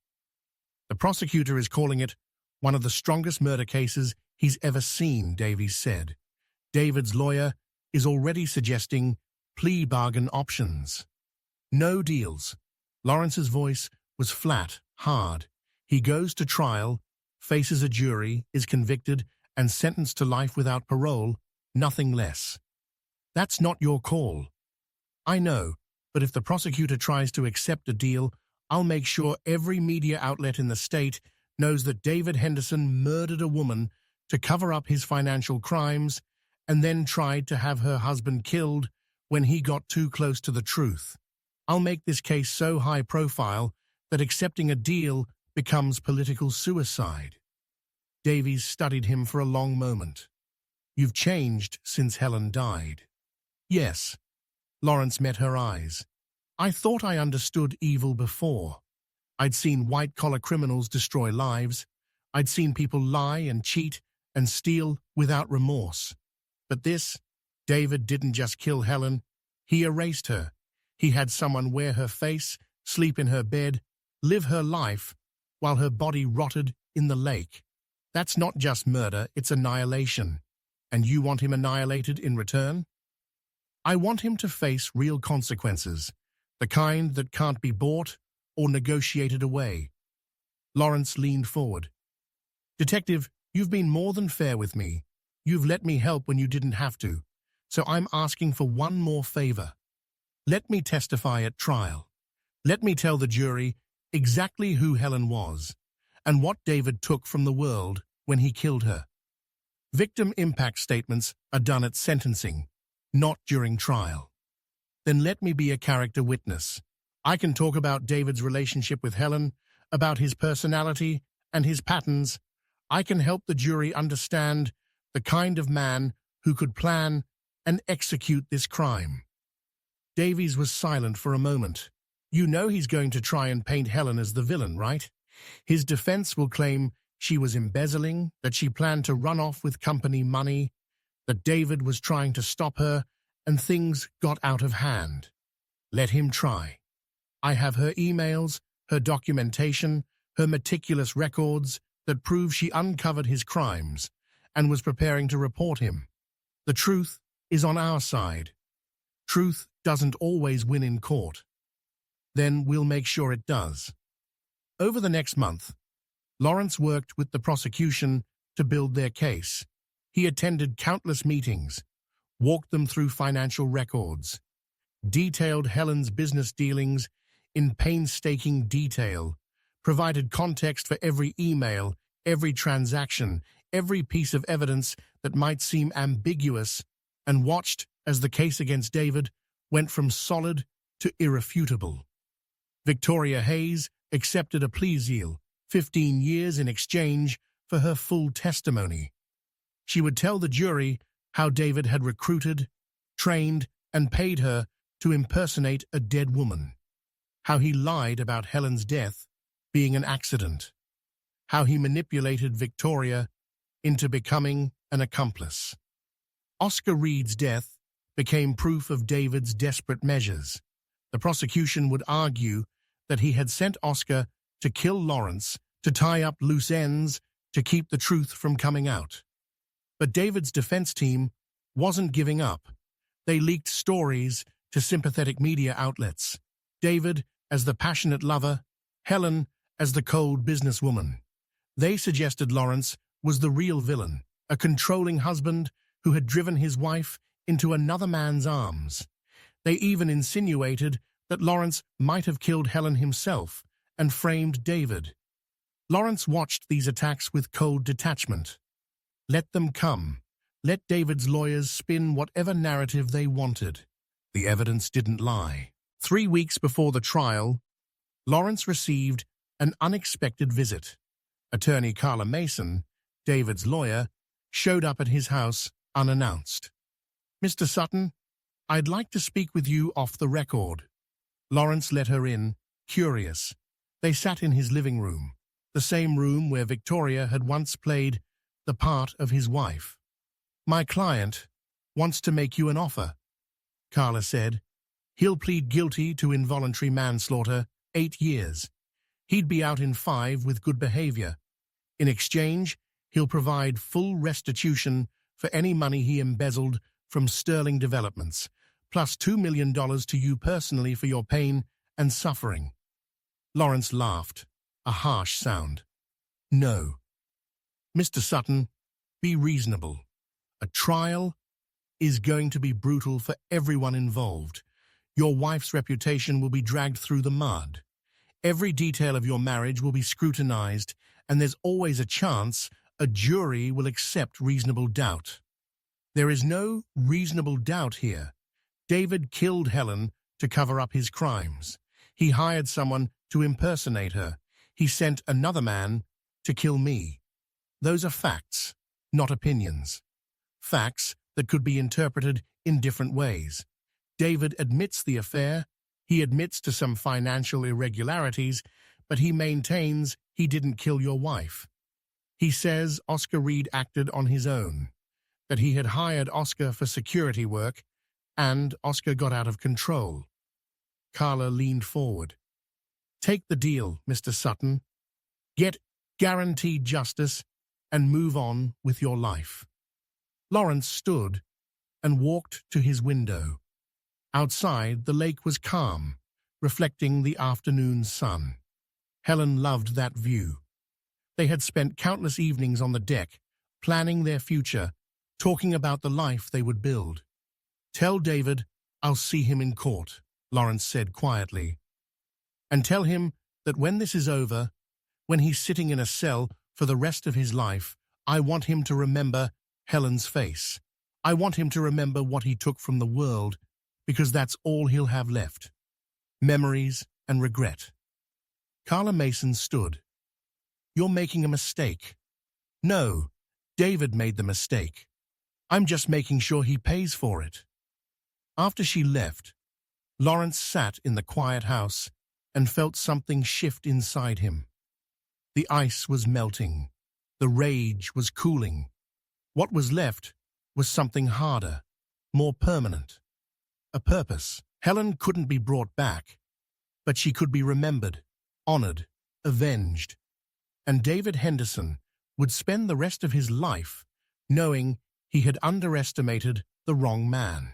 The prosecutor is calling it one of the strongest murder cases he's ever seen, Davies said. David's lawyer is already suggesting plea bargain options. No deals. Lawrence's voice was flat, hard. He goes to trial, faces a jury, is convicted, and sentenced to life without parole, nothing less. That's not your call. I know, but if the prosecutor tries to accept a deal, I'll make sure every media outlet in the state knows that David Henderson murdered a woman to cover up his financial crimes and then tried to have her husband killed when he got too close to the truth. I'll make this case so high profile that accepting a deal becomes political suicide. Davies studied him for a long moment. You've changed since Helen died. Yes. Lawrence met her eyes. I thought I understood evil before. I'd seen white-collar criminals destroy lives. I'd seen people lie and cheat and steal without remorse. But this, David didn't just kill Helen, he erased her. He had someone wear her face, sleep in her bed, live her life, while her body rotted in the lake. That's not just murder, it's annihilation. And you want him annihilated in return? I want him to face real consequences, the kind that can't be bought or negotiated away. Lawrence leaned forward. Detective, you've been more than fair with me. You've let me help when you didn't have to. So I'm asking for one more favor. Let me testify at trial. Let me tell the jury exactly who Helen was and what David took from the world when he killed her. Victim impact statements are done at sentencing, not during trial. Then let me be a character witness. I can talk about David's relationship with Helen, about his personality and his patterns. I can help the jury understand the kind of man who could plan and execute this crime. Davies was silent for a moment. You know he's going to try and paint Helen as the villain, right? His defense will claim she was embezzling, that she planned to run off with company money, that David was trying to stop her, and things got out of hand. Let him try. I have her emails, her documentation, her meticulous records that prove she uncovered his crimes and was preparing to report him. The truth is on our side. Truth doesn't always win in court. Then we'll make sure it does. Over the next month, Lawrence worked with the prosecution to build their case. He attended countless meetings, walked them through financial records, detailed Helen's business dealings in painstaking detail, provided context for every email, every transaction, every piece of evidence that might seem ambiguous, and watched as the case against David went from solid to irrefutable. Victoria Hayes accepted a plea deal, 15 years in exchange for her full testimony. She would tell the jury how David had recruited, trained, and paid her to impersonate a dead woman, how he lied about Helen's death being an accident, how he manipulated Victoria into becoming an accomplice. Oscar Reed's death became proof of David's desperate measures. The prosecution would argue that he had sent Oscar to kill Lawrence, to tie up loose ends, to keep the truth from coming out. But David's defense team wasn't giving up. They leaked stories to sympathetic media outlets. David as the passionate lover, Helen as the cold businesswoman. They suggested Lawrence was the real villain, a controlling husband who had driven his wife into another man's arms. They even insinuated that Lawrence might have killed Helen himself and framed David. Lawrence watched these attacks with cold detachment. Let them come. Let David's lawyers spin whatever narrative they wanted. The evidence didn't lie. 3 weeks before the trial, Lawrence received an unexpected visit. Attorney Carla Mason, David's lawyer, showed up at his house unannounced. Mr. Sutton, I'd like to speak with you off the record. Lawrence let her in, curious. They sat in his living room, the same room where Victoria had once played the part of his wife. My client wants to make you an offer, Carla said. He'll plead guilty to involuntary manslaughter, 8 years. He'd be out in 5 with good behavior. In exchange, he'll provide full restitution for any money he embezzled from Sterling Developments, plus $2 million to you personally for your pain and suffering. Lawrence laughed, a harsh sound. No. Mr. Sutton, be reasonable. A trial is going to be brutal for everyone involved. Your wife's reputation will be dragged through the mud. Every detail of your marriage will be scrutinized, and there's always a chance a jury will accept reasonable doubt. There is no reasonable doubt here. David killed Helen to cover up his crimes. He hired someone to impersonate her. He sent another man to kill me. Those are facts, not opinions. Facts that could be interpreted in different ways. David admits the affair. He admits to some financial irregularities, but he maintains he didn't kill your wife. He says Oscar Reed acted on his own, that he had hired Oscar for security work, and Oscar got out of control. Carla leaned forward. Take the deal, Mr. Sutton. Get guaranteed justice and move on with your life. Lawrence stood and walked to his window. Outside, the lake was calm, reflecting the afternoon sun. Helen loved that view. They had spent countless evenings on the deck, planning their future, talking about the life they would build. Tell David I'll see him in court, Lawrence said quietly. And tell him that when this is over, when he's sitting in a cell for the rest of his life, I want him to remember Helen's face. I want him to remember what he took from the world, because that's all he'll have left. Memories and regret. Carla Mason stood. You're making a mistake. No, David made the mistake. I'm just making sure he pays for it. After she left, Lawrence sat in the quiet house and felt something shift inside him. The ice was melting. The rage was cooling. What was left was something harder, more permanent. A purpose. Helen couldn't be brought back, but she could be remembered, honored, avenged. And David Henderson would spend the rest of his life knowing he had underestimated the wrong man.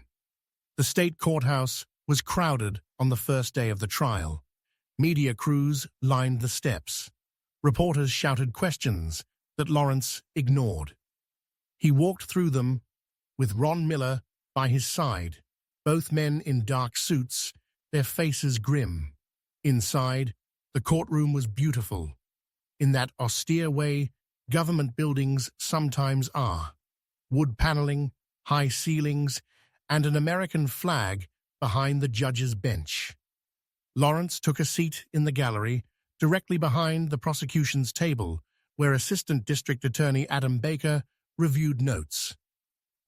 The state courthouse was crowded on the first day of the trial. Media crews lined the steps. Reporters shouted questions that Lawrence ignored. He walked through them with Ron Miller by his side, both men in dark suits, their faces grim. Inside, the courtroom was beautiful, in that austere way government buildings sometimes are. Wood paneling, high ceilings, and an American flag behind the judge's bench. Lawrence took a seat in the gallery, directly behind the prosecution's table, where Assistant District Attorney Adam Baker reviewed notes.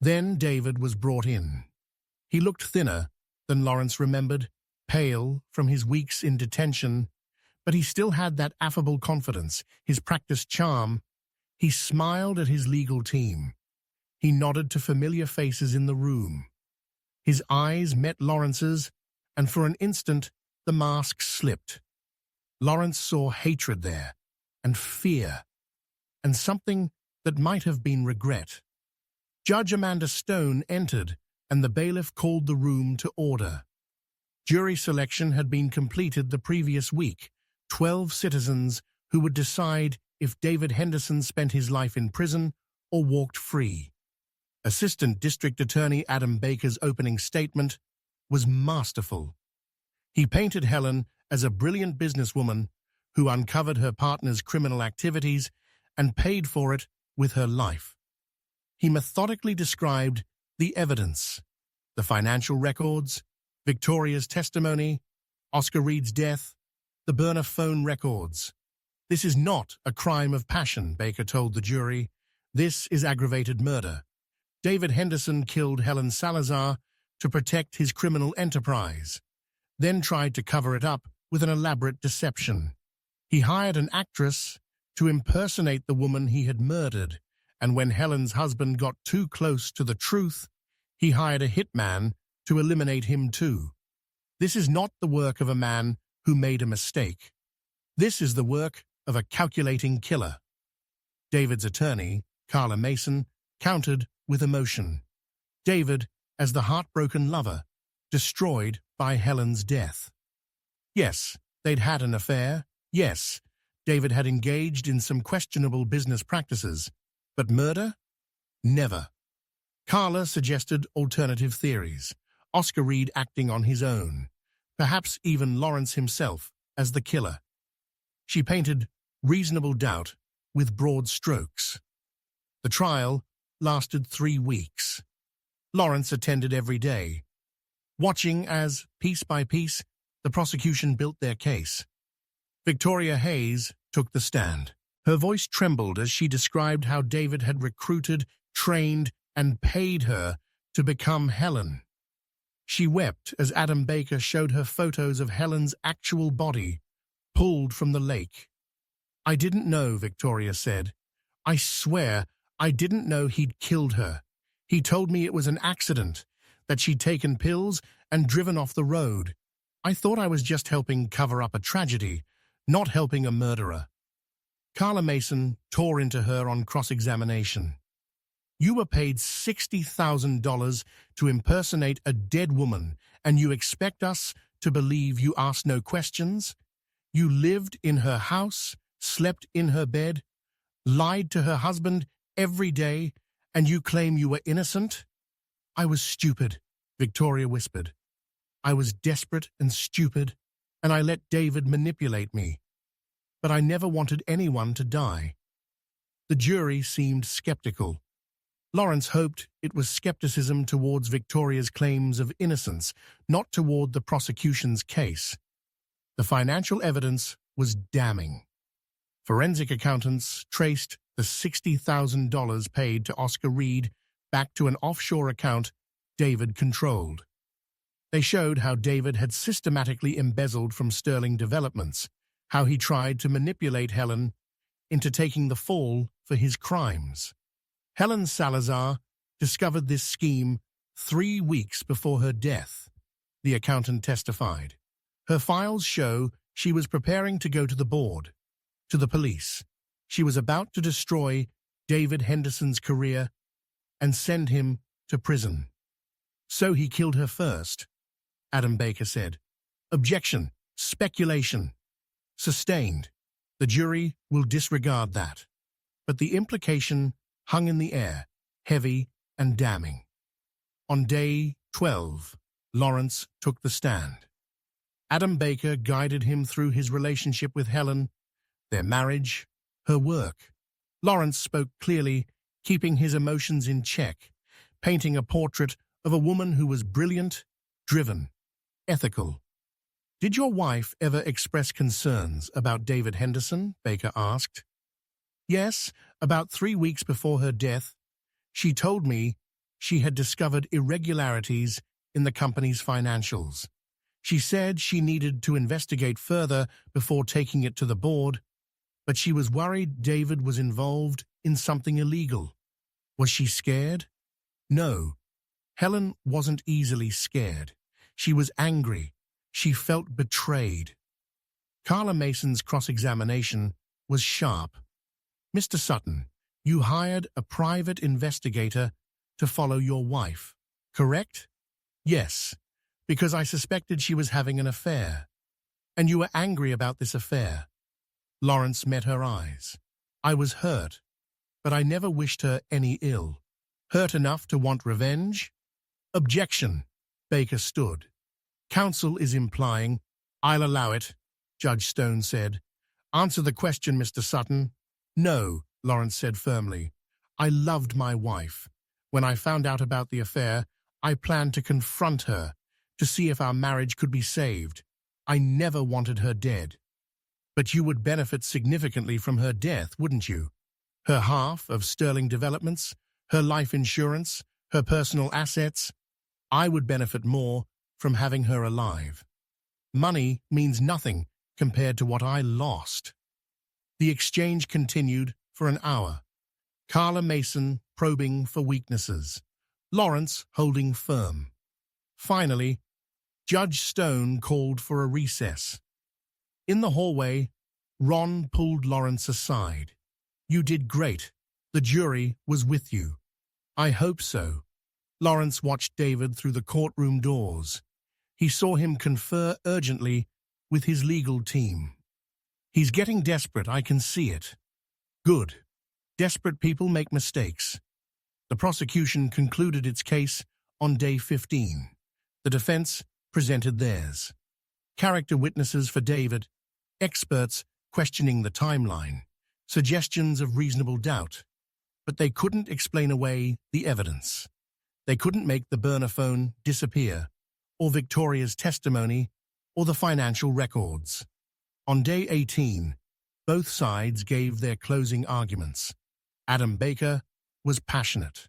Then David was brought in. He looked thinner than Lawrence remembered, pale from his weeks in detention, but he still had that affable confidence, his practiced charm. He smiled at his legal team. He nodded to familiar faces in the room. His eyes met Lawrence's, and for an instant the mask slipped. Lawrence saw hatred there, and fear, and something that might have been regret. Judge Amanda Stone entered, and the bailiff called the room to order. Jury selection had been completed the previous week, 12 citizens who would decide if David Henderson spent his life in prison or walked free. Assistant District Attorney Adam Baker's opening statement was masterful. He painted Helen as a brilliant businesswoman who uncovered her partner's criminal activities and paid for it with her life. He methodically described the evidence, the financial records, Victoria's testimony, Oscar Reed's death, the burner phone records. This is not a crime of passion, Baker told the jury. This is aggravated murder. David Henderson killed Helen Salazar to protect his criminal enterprise, then tried to cover it up with an elaborate deception. He hired an actress to impersonate the woman he had murdered, and when Helen's husband got too close to the truth, he hired a hitman to eliminate him too. This is not the work of a man who made a mistake. This is the work of a calculating killer. David's attorney, Carla Mason, countered with emotion. David, as the heartbroken lover, destroyed by Helen's death. Yes, they'd had an affair. Yes, David had engaged in some questionable business practices. But murder? Never. Carla suggested alternative theories, Oscar Reed acting on his own, perhaps even Lawrence himself as the killer. She painted reasonable doubt with broad strokes. The trial lasted 3 weeks. Lawrence attended every day, watching as, piece by piece, the prosecution built their case. Victoria Hayes took the stand. Her voice trembled as she described how David had recruited, trained, and paid her to become Helen. She wept as Adam Baker showed her photos of Helen's actual body, pulled from the lake. "I didn't know," Victoria said. "I swear I didn't know he'd killed her. He told me it was an accident, that she'd taken pills and driven off the road. I thought I was just helping cover up a tragedy, not helping a murderer." Carla Mason tore into her on cross-examination. "You were paid $60,000 to impersonate a dead woman, and you expect us to believe you asked no questions? You lived in her house, slept in her bed, lied to her husband every day, and you claim you were innocent?" "I was stupid," Victoria whispered. "I was desperate and stupid, and I let David manipulate me. But I never wanted anyone to die." The jury seemed skeptical. Lawrence hoped it was skepticism towards Victoria's claims of innocence, not toward the prosecution's case. The financial evidence was damning. Forensic accountants traced the $60,000 paid to Oscar Reed back to an offshore account David controlled. They showed how David had systematically embezzled from Sterling Developments, how he tried to manipulate Helen into taking the fall for his crimes. Helen Salazar discovered this scheme 3 weeks before her death, the accountant testified. Her files show she was preparing to go to the board, to the police. She was about to destroy David Henderson's career and send him to prison. "So he killed her first," Adam Baker said. "Objection. Speculation. Sustained. The jury will disregard that." But the implication hung in the air, heavy and damning. On day 12, Lawrence took the stand. Adam Baker guided him through his relationship with Helen, their marriage, her work. Lawrence spoke clearly, keeping his emotions in check, painting a portrait of a woman who was brilliant, driven, ethical. "Did your wife ever express concerns about David Henderson?" Baker asked. "Yes, about 3 weeks before her death. She told me she had discovered irregularities in the company's financials. She said she needed to investigate further before taking it to the board, but she was worried David was involved in something illegal." Was she scared? No. Helen wasn't easily scared. She was angry. She felt betrayed. Carla Mason's cross-examination was sharp. "Mr. Sutton, you hired a private investigator to follow your wife, correct?" "Yes, because I suspected she was having an affair." "And you were angry about this affair?" Lawrence met her eyes. "I was hurt, but I never wished her any ill." "Hurt enough to want revenge?" "Objection." Baker stood. "Counsel is implying—" "I'll allow it," Judge Stone said. "Answer the question, Mr. Sutton." "No," Lawrence said firmly. "I loved my wife. When I found out about the affair, I planned to confront her, to see if our marriage could be saved. I never wanted her dead." "But you would benefit significantly from her death, wouldn't you? Her half of Sterling Developments, her life insurance, her personal assets. I would benefit more from having her alive. Money means nothing compared to what I lost." The exchange continued for an hour. Carla Mason probing for weaknesses, Lawrence holding firm. Finally, Judge Stone called for a recess. In the hallway, Ron pulled Lawrence aside. "You did great. The jury was with you." "I hope so." Lawrence watched David through the courtroom doors. He saw him confer urgently with his legal team. "He's getting desperate, I can see it." "Good. Desperate people make mistakes." The prosecution concluded its case on day 15. The defense presented theirs. Character witnesses for David, experts questioning the timeline, suggestions of reasonable doubt. But they couldn't explain away the evidence. They couldn't make the burner phone disappear, or Victoria's testimony, or the financial records. On day 18, both sides gave their closing arguments. Adam Baker was passionate.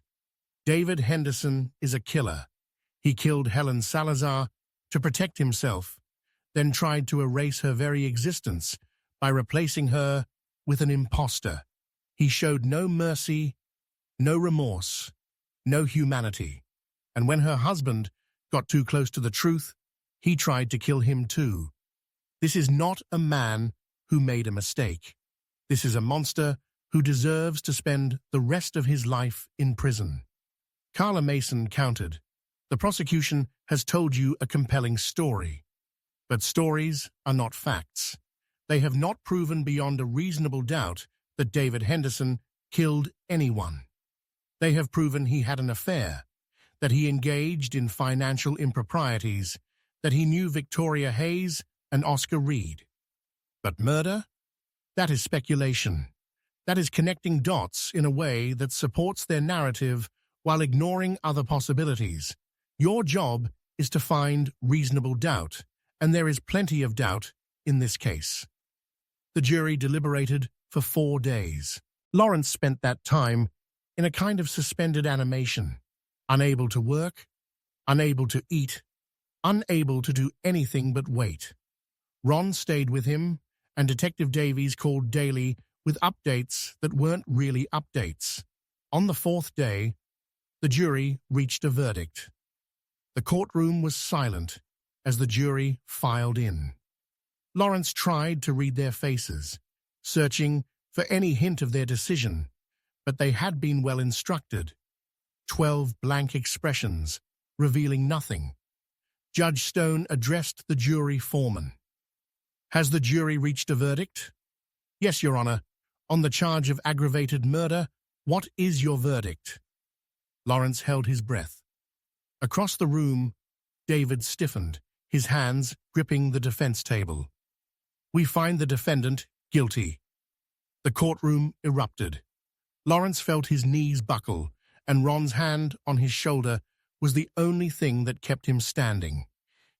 "David Henderson is a killer. He killed Helen Salazar to protect himself, then tried to erase her very existence by replacing her with an imposter. He showed no mercy, no remorse, no humanity. And when her husband got too close to the truth, he tried to kill him too. This is not a man who made a mistake. This is a monster who deserves to spend the rest of his life in prison." Carla Mason countered. "The prosecution has told you a compelling story. But stories are not facts. They have not proven beyond a reasonable doubt that David Henderson killed anyone. They have proven he had an affair, that he engaged in financial improprieties, that he knew Victoria Hayes and Oscar Reed. But murder? That is speculation. That is connecting dots in a way that supports their narrative while ignoring other possibilities. Your job is to find reasonable doubt, and there is plenty of doubt in this case." The jury deliberated for 4 days. Lawrence spent that time in a kind of suspended animation, unable to work, unable to eat, unable to do anything but wait. Ron stayed with him, and Detective Davies called daily with updates that weren't really updates. On the 4th day, the jury reached a verdict. The courtroom was silent as the jury filed in. Lawrence tried to read their faces, searching for any hint of their decision, but they had been well instructed. 12 blank expressions, revealing nothing. Judge Stone addressed the jury foreman. "Has the jury reached a verdict?" "Yes, Your Honor. On the charge of aggravated murder, what is your verdict?" Lawrence held his breath. Across the room, David stiffened, his hands gripping the defense table. "We find the defendant guilty." The courtroom erupted. Lawrence felt his knees buckle, and Ron's hand on his shoulder was the only thing that kept him standing.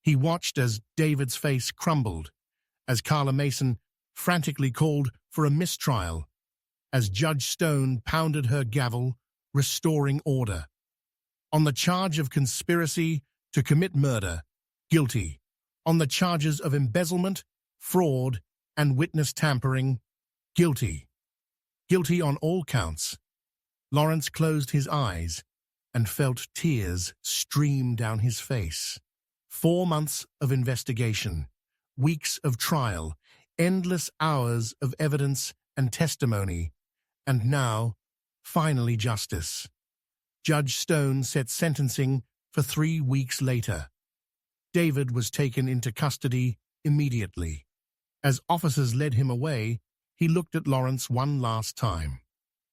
He watched as David's face crumbled, as Carla Mason frantically called for a mistrial, as Judge Stone pounded her gavel, restoring order. On the charge of conspiracy to commit murder, guilty. On the charges of embezzlement, fraud, and witness tampering, guilty. Guilty on all counts. Lawrence closed his eyes and felt tears stream down his face. 4 months of investigation, weeks of trial, endless hours of evidence and testimony, and now, finally justice. Judge Stone set sentencing for 3 weeks later. David was taken into custody immediately. As officers led him away, he looked at Lawrence one last time.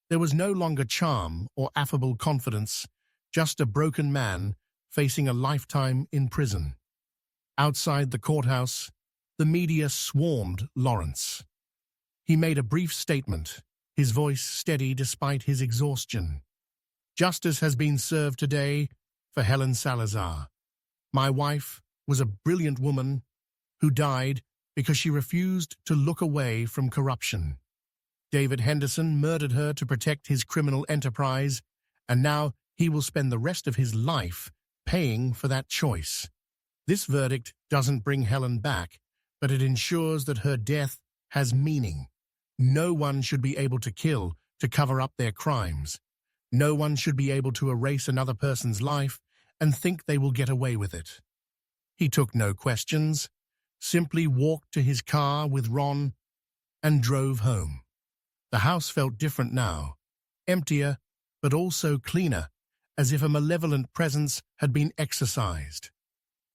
There was no longer charm or affable confidence, just a broken man facing a lifetime in prison. Outside the courthouse, the media swarmed Lawrence. He made a brief statement, his voice steady despite his exhaustion. "Justice has been served today for Helen Salazar. My wife was a brilliant woman who died because she refused to look away from corruption. David Henderson murdered her to protect his criminal enterprise, and now he will spend the rest of his life paying for that choice. This verdict doesn't bring Helen back, but it ensures that her death has meaning. No one should be able to kill to cover up their crimes. No one should be able to erase another person's life and think they will get away with it." He took no questions, simply walked to his car with Ron and drove home. The house felt different now, emptier, but also cleaner, as if a malevolent presence had been exorcised.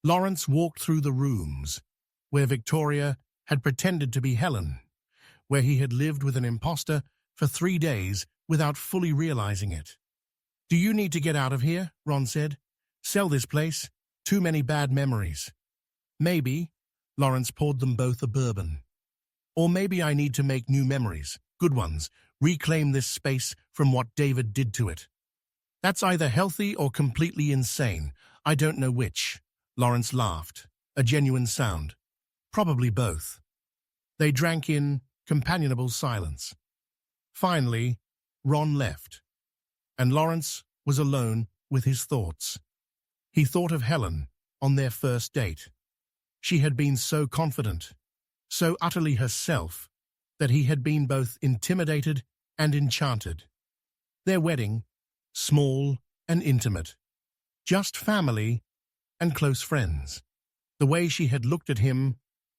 Lawrence walked through the rooms, where Victoria had pretended to be Helen, where he had lived with an imposter for 3 days without fully realizing it. "Do you need to get out of here?" Ron said. "Sell this place. Too many bad memories." "Maybe." Lawrence poured them both a bourbon. "Or maybe I need to make new memories, good ones, reclaim this space from what David did to it." "That's either healthy or completely insane. I don't know which." Lawrence laughed, a genuine sound. "Probably both." They drank in companionable silence. Finally, Ron left, and Lawrence was alone with his thoughts. He thought of Helen on their first date. She had been so confident, so utterly herself, that he had been both intimidated and enchanted. Their wedding, small and intimate, just family and close friends. The way she had looked at him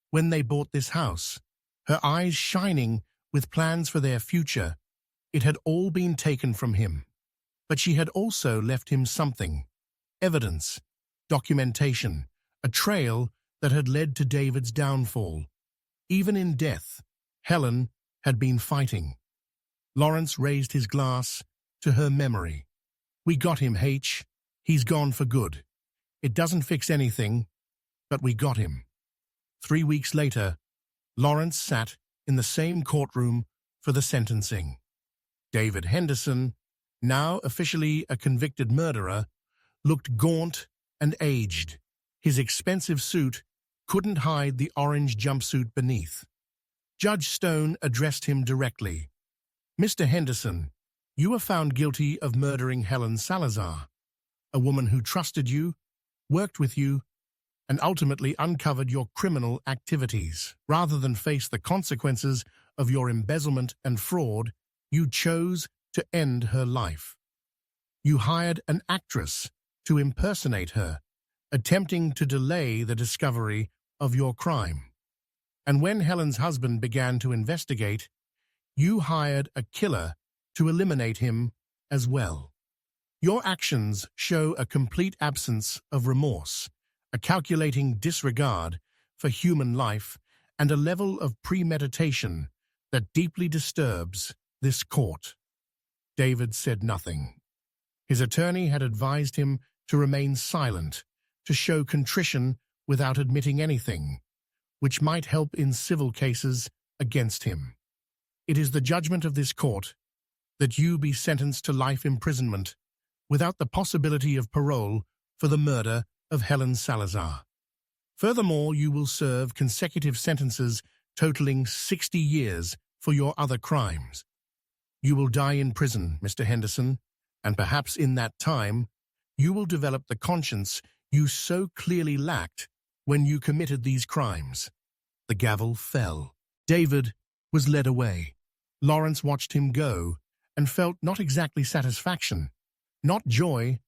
when they bought this house, her eyes shining with plans for their future, it had all been taken from him. But she had also left him something: evidence, documentation, a trail that had led to David's downfall. Even in death, Helen had been fighting. Lawrence raised his glass to her memory. "We got him, H. He's gone for good. It doesn't fix anything, but we got him." 3 weeks later, Lawrence sat in the same courtroom for the sentencing. David Henderson, now officially a convicted murderer, looked gaunt and aged. His expensive suit couldn't hide the orange jumpsuit beneath. Judge Stone addressed him directly. "Mr. Henderson, you were found guilty of murdering Helen Salazar, a woman who trusted you, worked with you, and ultimately uncovered your criminal activities. Rather than face the consequences of your embezzlement and fraud, you chose to end her life. You hired an actress to impersonate her, attempting to delay the discovery of your crime. And when Helen's husband began to investigate, you hired a killer to eliminate him as well. Your actions show a complete absence of remorse, a calculating disregard for human life, and a level of premeditation that deeply disturbs this court." David said nothing. His attorney had advised him to remain silent, to show contrition without admitting anything, which might help in civil cases against him. "It is the judgment of this court that you be sentenced to life imprisonment without the possibility of parole for the murder of Helen Salazar. Furthermore, you will serve consecutive sentences totaling 60 years for your other crimes. You will die in prison, Mr. Henderson, and perhaps in that time, you will develop the conscience you so clearly lacked when you committed these crimes." The gavel fell. David was led away. Lawrence watched him go and felt not exactly satisfaction, not joy,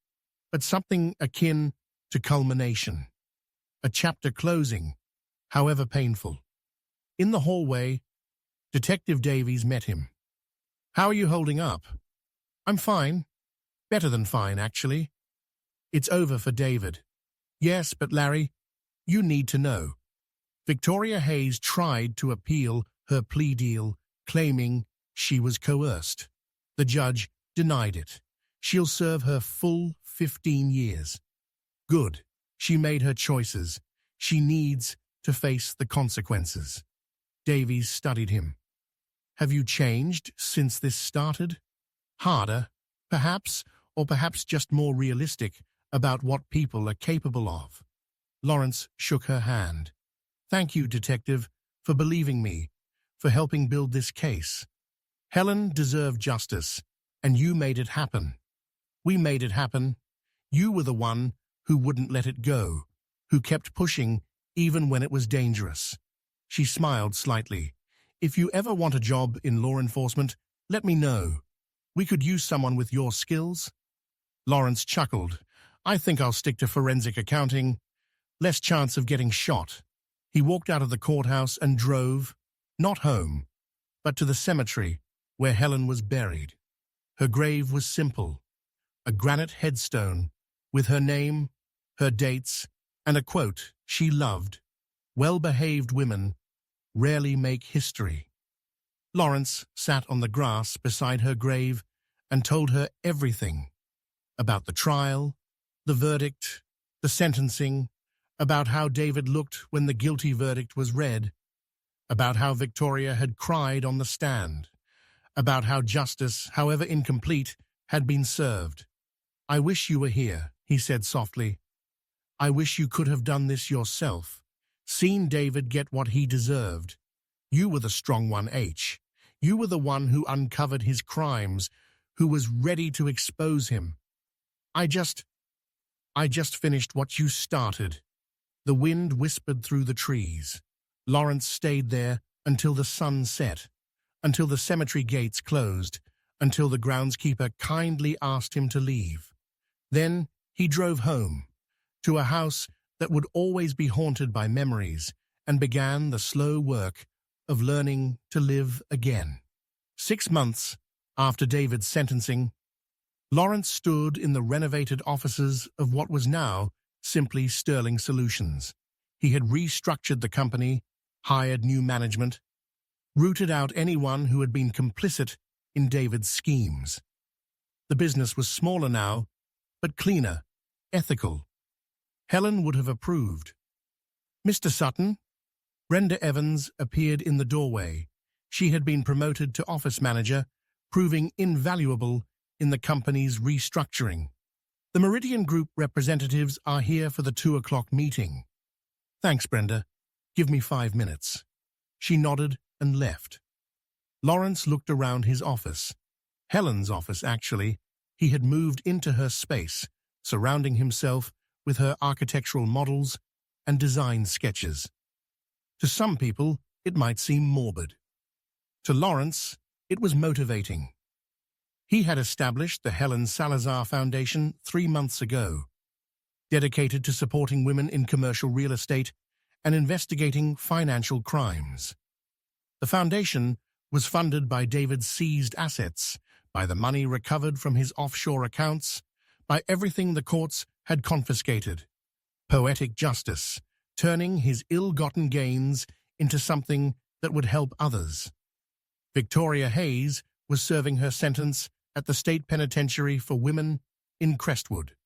but something akin to culmination. A chapter closing, however painful. In the hallway, Detective Davies met him. "How are you holding up?" "I'm fine. Better than fine, actually." "It's over for David." "Yes, but Larry, you need to know." Victoria Hayes tried to appeal her plea deal, claiming she was coerced. The judge denied it. She'll serve her full 15 years. Good. She made her choices. She needs to face the consequences. Davies studied him. "Have you changed since this started? Harder, perhaps, or perhaps just more realistic about what people are capable of?" Lawrence shook her hand. "Thank you, Detective, for believing me, for helping build this case. Helen deserved justice, and you made it happen. We made it happen. You were the one who wouldn't let it go, who kept pushing even when it was dangerous." She smiled slightly. "If you ever want a job in law enforcement, let me know. We could use someone with your skills." Lawrence chuckled. "I think I'll stick to forensic accounting. less chance of getting shot. He walked out of the courthouse and drove, not home, but to the cemetery where Helen was buried. Her grave was simple, a granite headstone with her name, her dates, and a quote she loved: "Well-behaved women rarely make history." Lawrence sat on the grass beside her grave and told her everything about the trial, the verdict, the sentencing, about how David looked when the guilty verdict was read, about how Victoria had cried on the stand, about how justice, however incomplete, had been served. "I wish you were here," he said softly. "I wish you could have done this yourself, seen David get what he deserved. You were the strong one, H. You were the one who uncovered his crimes, who was ready to expose him. I just finished what you started." The wind whispered through the trees. Lawrence stayed there until the sun set, until the cemetery gates closed, until the groundskeeper kindly asked him to leave. Then he drove home, to a house that would always be haunted by memories, and began the slow work of learning to live again. 6 months after David's sentencing, Lawrence stood in the renovated offices of what was now simply Sterling Solutions. He had restructured the company, hired new management, rooted out anyone who had been complicit in David's schemes. The business was smaller now, but cleaner, ethical. Helen would have approved. "Mr. Sutton?" Brenda Evans appeared in the doorway. She had been promoted to office manager, proving invaluable in the company's restructuring. "The Meridian Group representatives are here for the 2 o'clock meeting." "Thanks, Brenda. Give me 5 minutes." She nodded and left. Lawrence looked around his office. Helen's office, actually. He had moved into her space, surrounding himself with her architectural models and design sketches. To some people, it might seem morbid. To Lawrence, it was motivating. He had established the Helen Salazar Foundation 3 months ago, dedicated to supporting women in commercial real estate and investigating financial crimes. The foundation was funded by David's seized assets, by the money recovered from his offshore accounts, by everything the courts had confiscated. Poetic justice, turning his ill-gotten gains into something that would help others. Victoria Hayes was serving her sentence at the State Penitentiary for Women in Crestwood.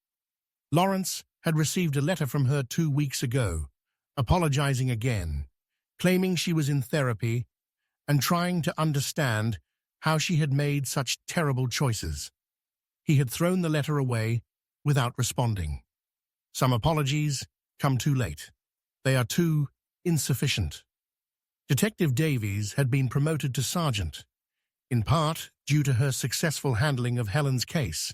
Lawrence had received a letter from her 2 weeks ago, apologizing again, claiming she was in therapy and trying to understand how she had made such terrible choices. He had thrown the letter away without responding. Some apologies come too late. They are too insufficient. Detective Davies had been promoted to sergeant, in part due to her successful handling of Helen's case.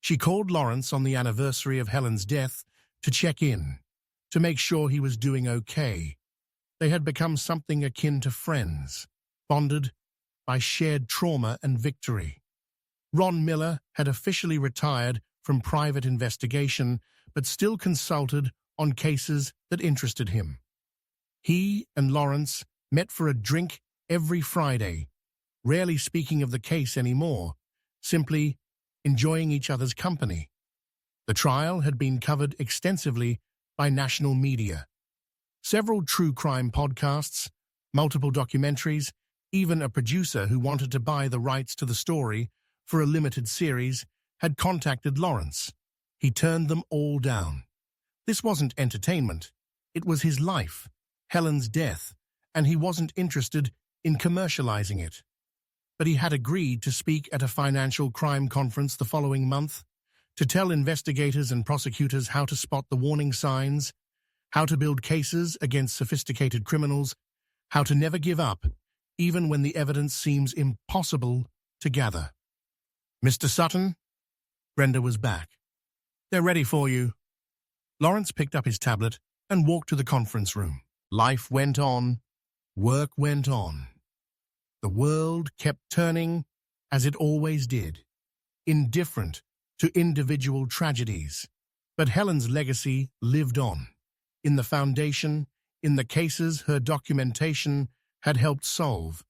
She called Lawrence on the anniversary of Helen's death to check in, to make sure he was doing okay. They had become something akin to friends, bonded by shared trauma and victory. Ron Miller had officially retired from private investigation, but still consulted on cases that interested him. He and Lawrence met for a drink every Friday, rarely speaking of the case anymore, simply enjoying each other's company. The trial had been covered extensively by national media. Several true crime podcasts, multiple documentaries, even a producer who wanted to buy the rights to the story for a limited series had contacted Lawrence. He turned them all down. This wasn't entertainment. It was his life, Helen's death, and he wasn't interested in commercializing it. But he had agreed to speak at a financial crime conference the following month, to tell investigators and prosecutors how to spot the warning signs, how to build cases against sophisticated criminals, how to never give up, even when the evidence seems impossible to gather. "Mr. Sutton?" Brenda was back. "They're ready for you." Lawrence picked up his tablet and walked to the conference room. Life went on. Work went on. The world kept turning, as it always did, indifferent to individual tragedies. But Helen's legacy lived on. in the foundation, in the cases her documentation had helped solve,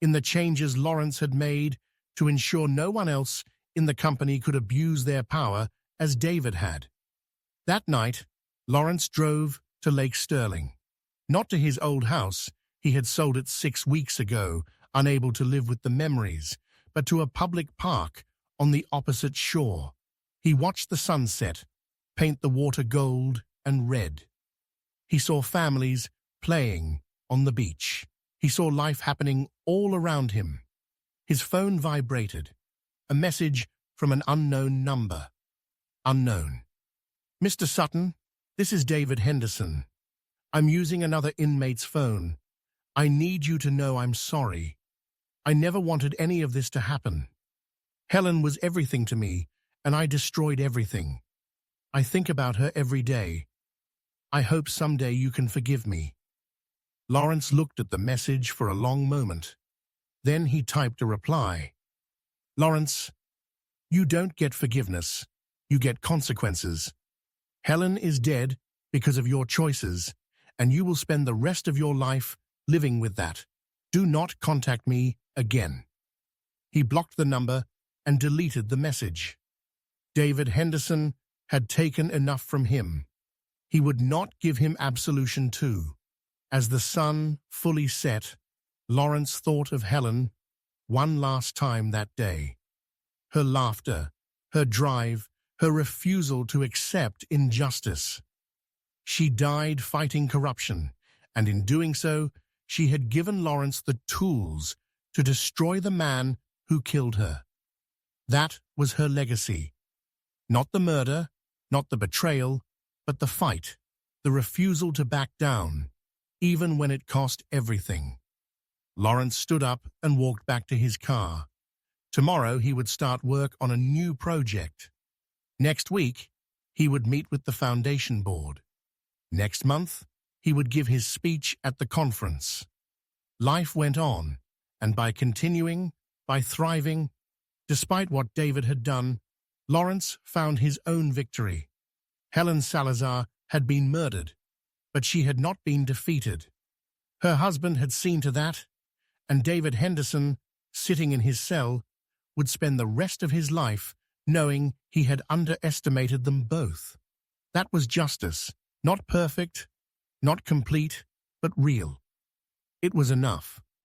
in the changes Lawrence had made to ensure no one else in the company could abuse their power as David had. That night, Lawrence drove to Lake Sterling. Not to his old house, he had sold it 6 weeks ago, unable to live with the memories, but to a public park on the opposite shore. He watched the sunset paint the water gold and red. He saw families playing on the beach. He saw life happening all around him. His phone vibrated. A message from an unknown number. Unknown. "Mr. Sutton, this is David Henderson. I'm using another inmate's phone. I need you to know I'm sorry. I never wanted any of this to happen. Helen was everything to me, and I destroyed everything. I think about her every day. I hope someday you can forgive me." Lawrence looked at the message for a long moment. Then he typed a reply. "Lawrence, you don't get forgiveness. You get consequences. Helen is dead because of your choices, and you will spend the rest of your life living with that. Do not contact me again." He blocked the number and deleted the message. David Henderson had taken enough from him. He would not give him absolution too. As the sun fully set, Lawrence thought of Helen one last time that day. Her laughter, her drive, her refusal to accept injustice. She died fighting corruption, and in doing so, she had given Lawrence the tools to destroy the man who killed her. That was her legacy. Not the murder, not the betrayal, but the fight, the refusal to back down, even when it cost everything. Lawrence stood up and walked back to his car. Tomorrow he would start work on a new project. Next week, he would meet with the foundation board. Next month, he would give his speech at the conference. Life went on, and by continuing, by thriving, despite what David had done, Lawrence found his own victory. Helen Salazar had been murdered, but she had not been defeated. Her husband had seen to that, and David Henderson, sitting in his cell, would spend the rest of his life knowing he had underestimated them both. That was justice, not perfect, not complete, but real. It was enough.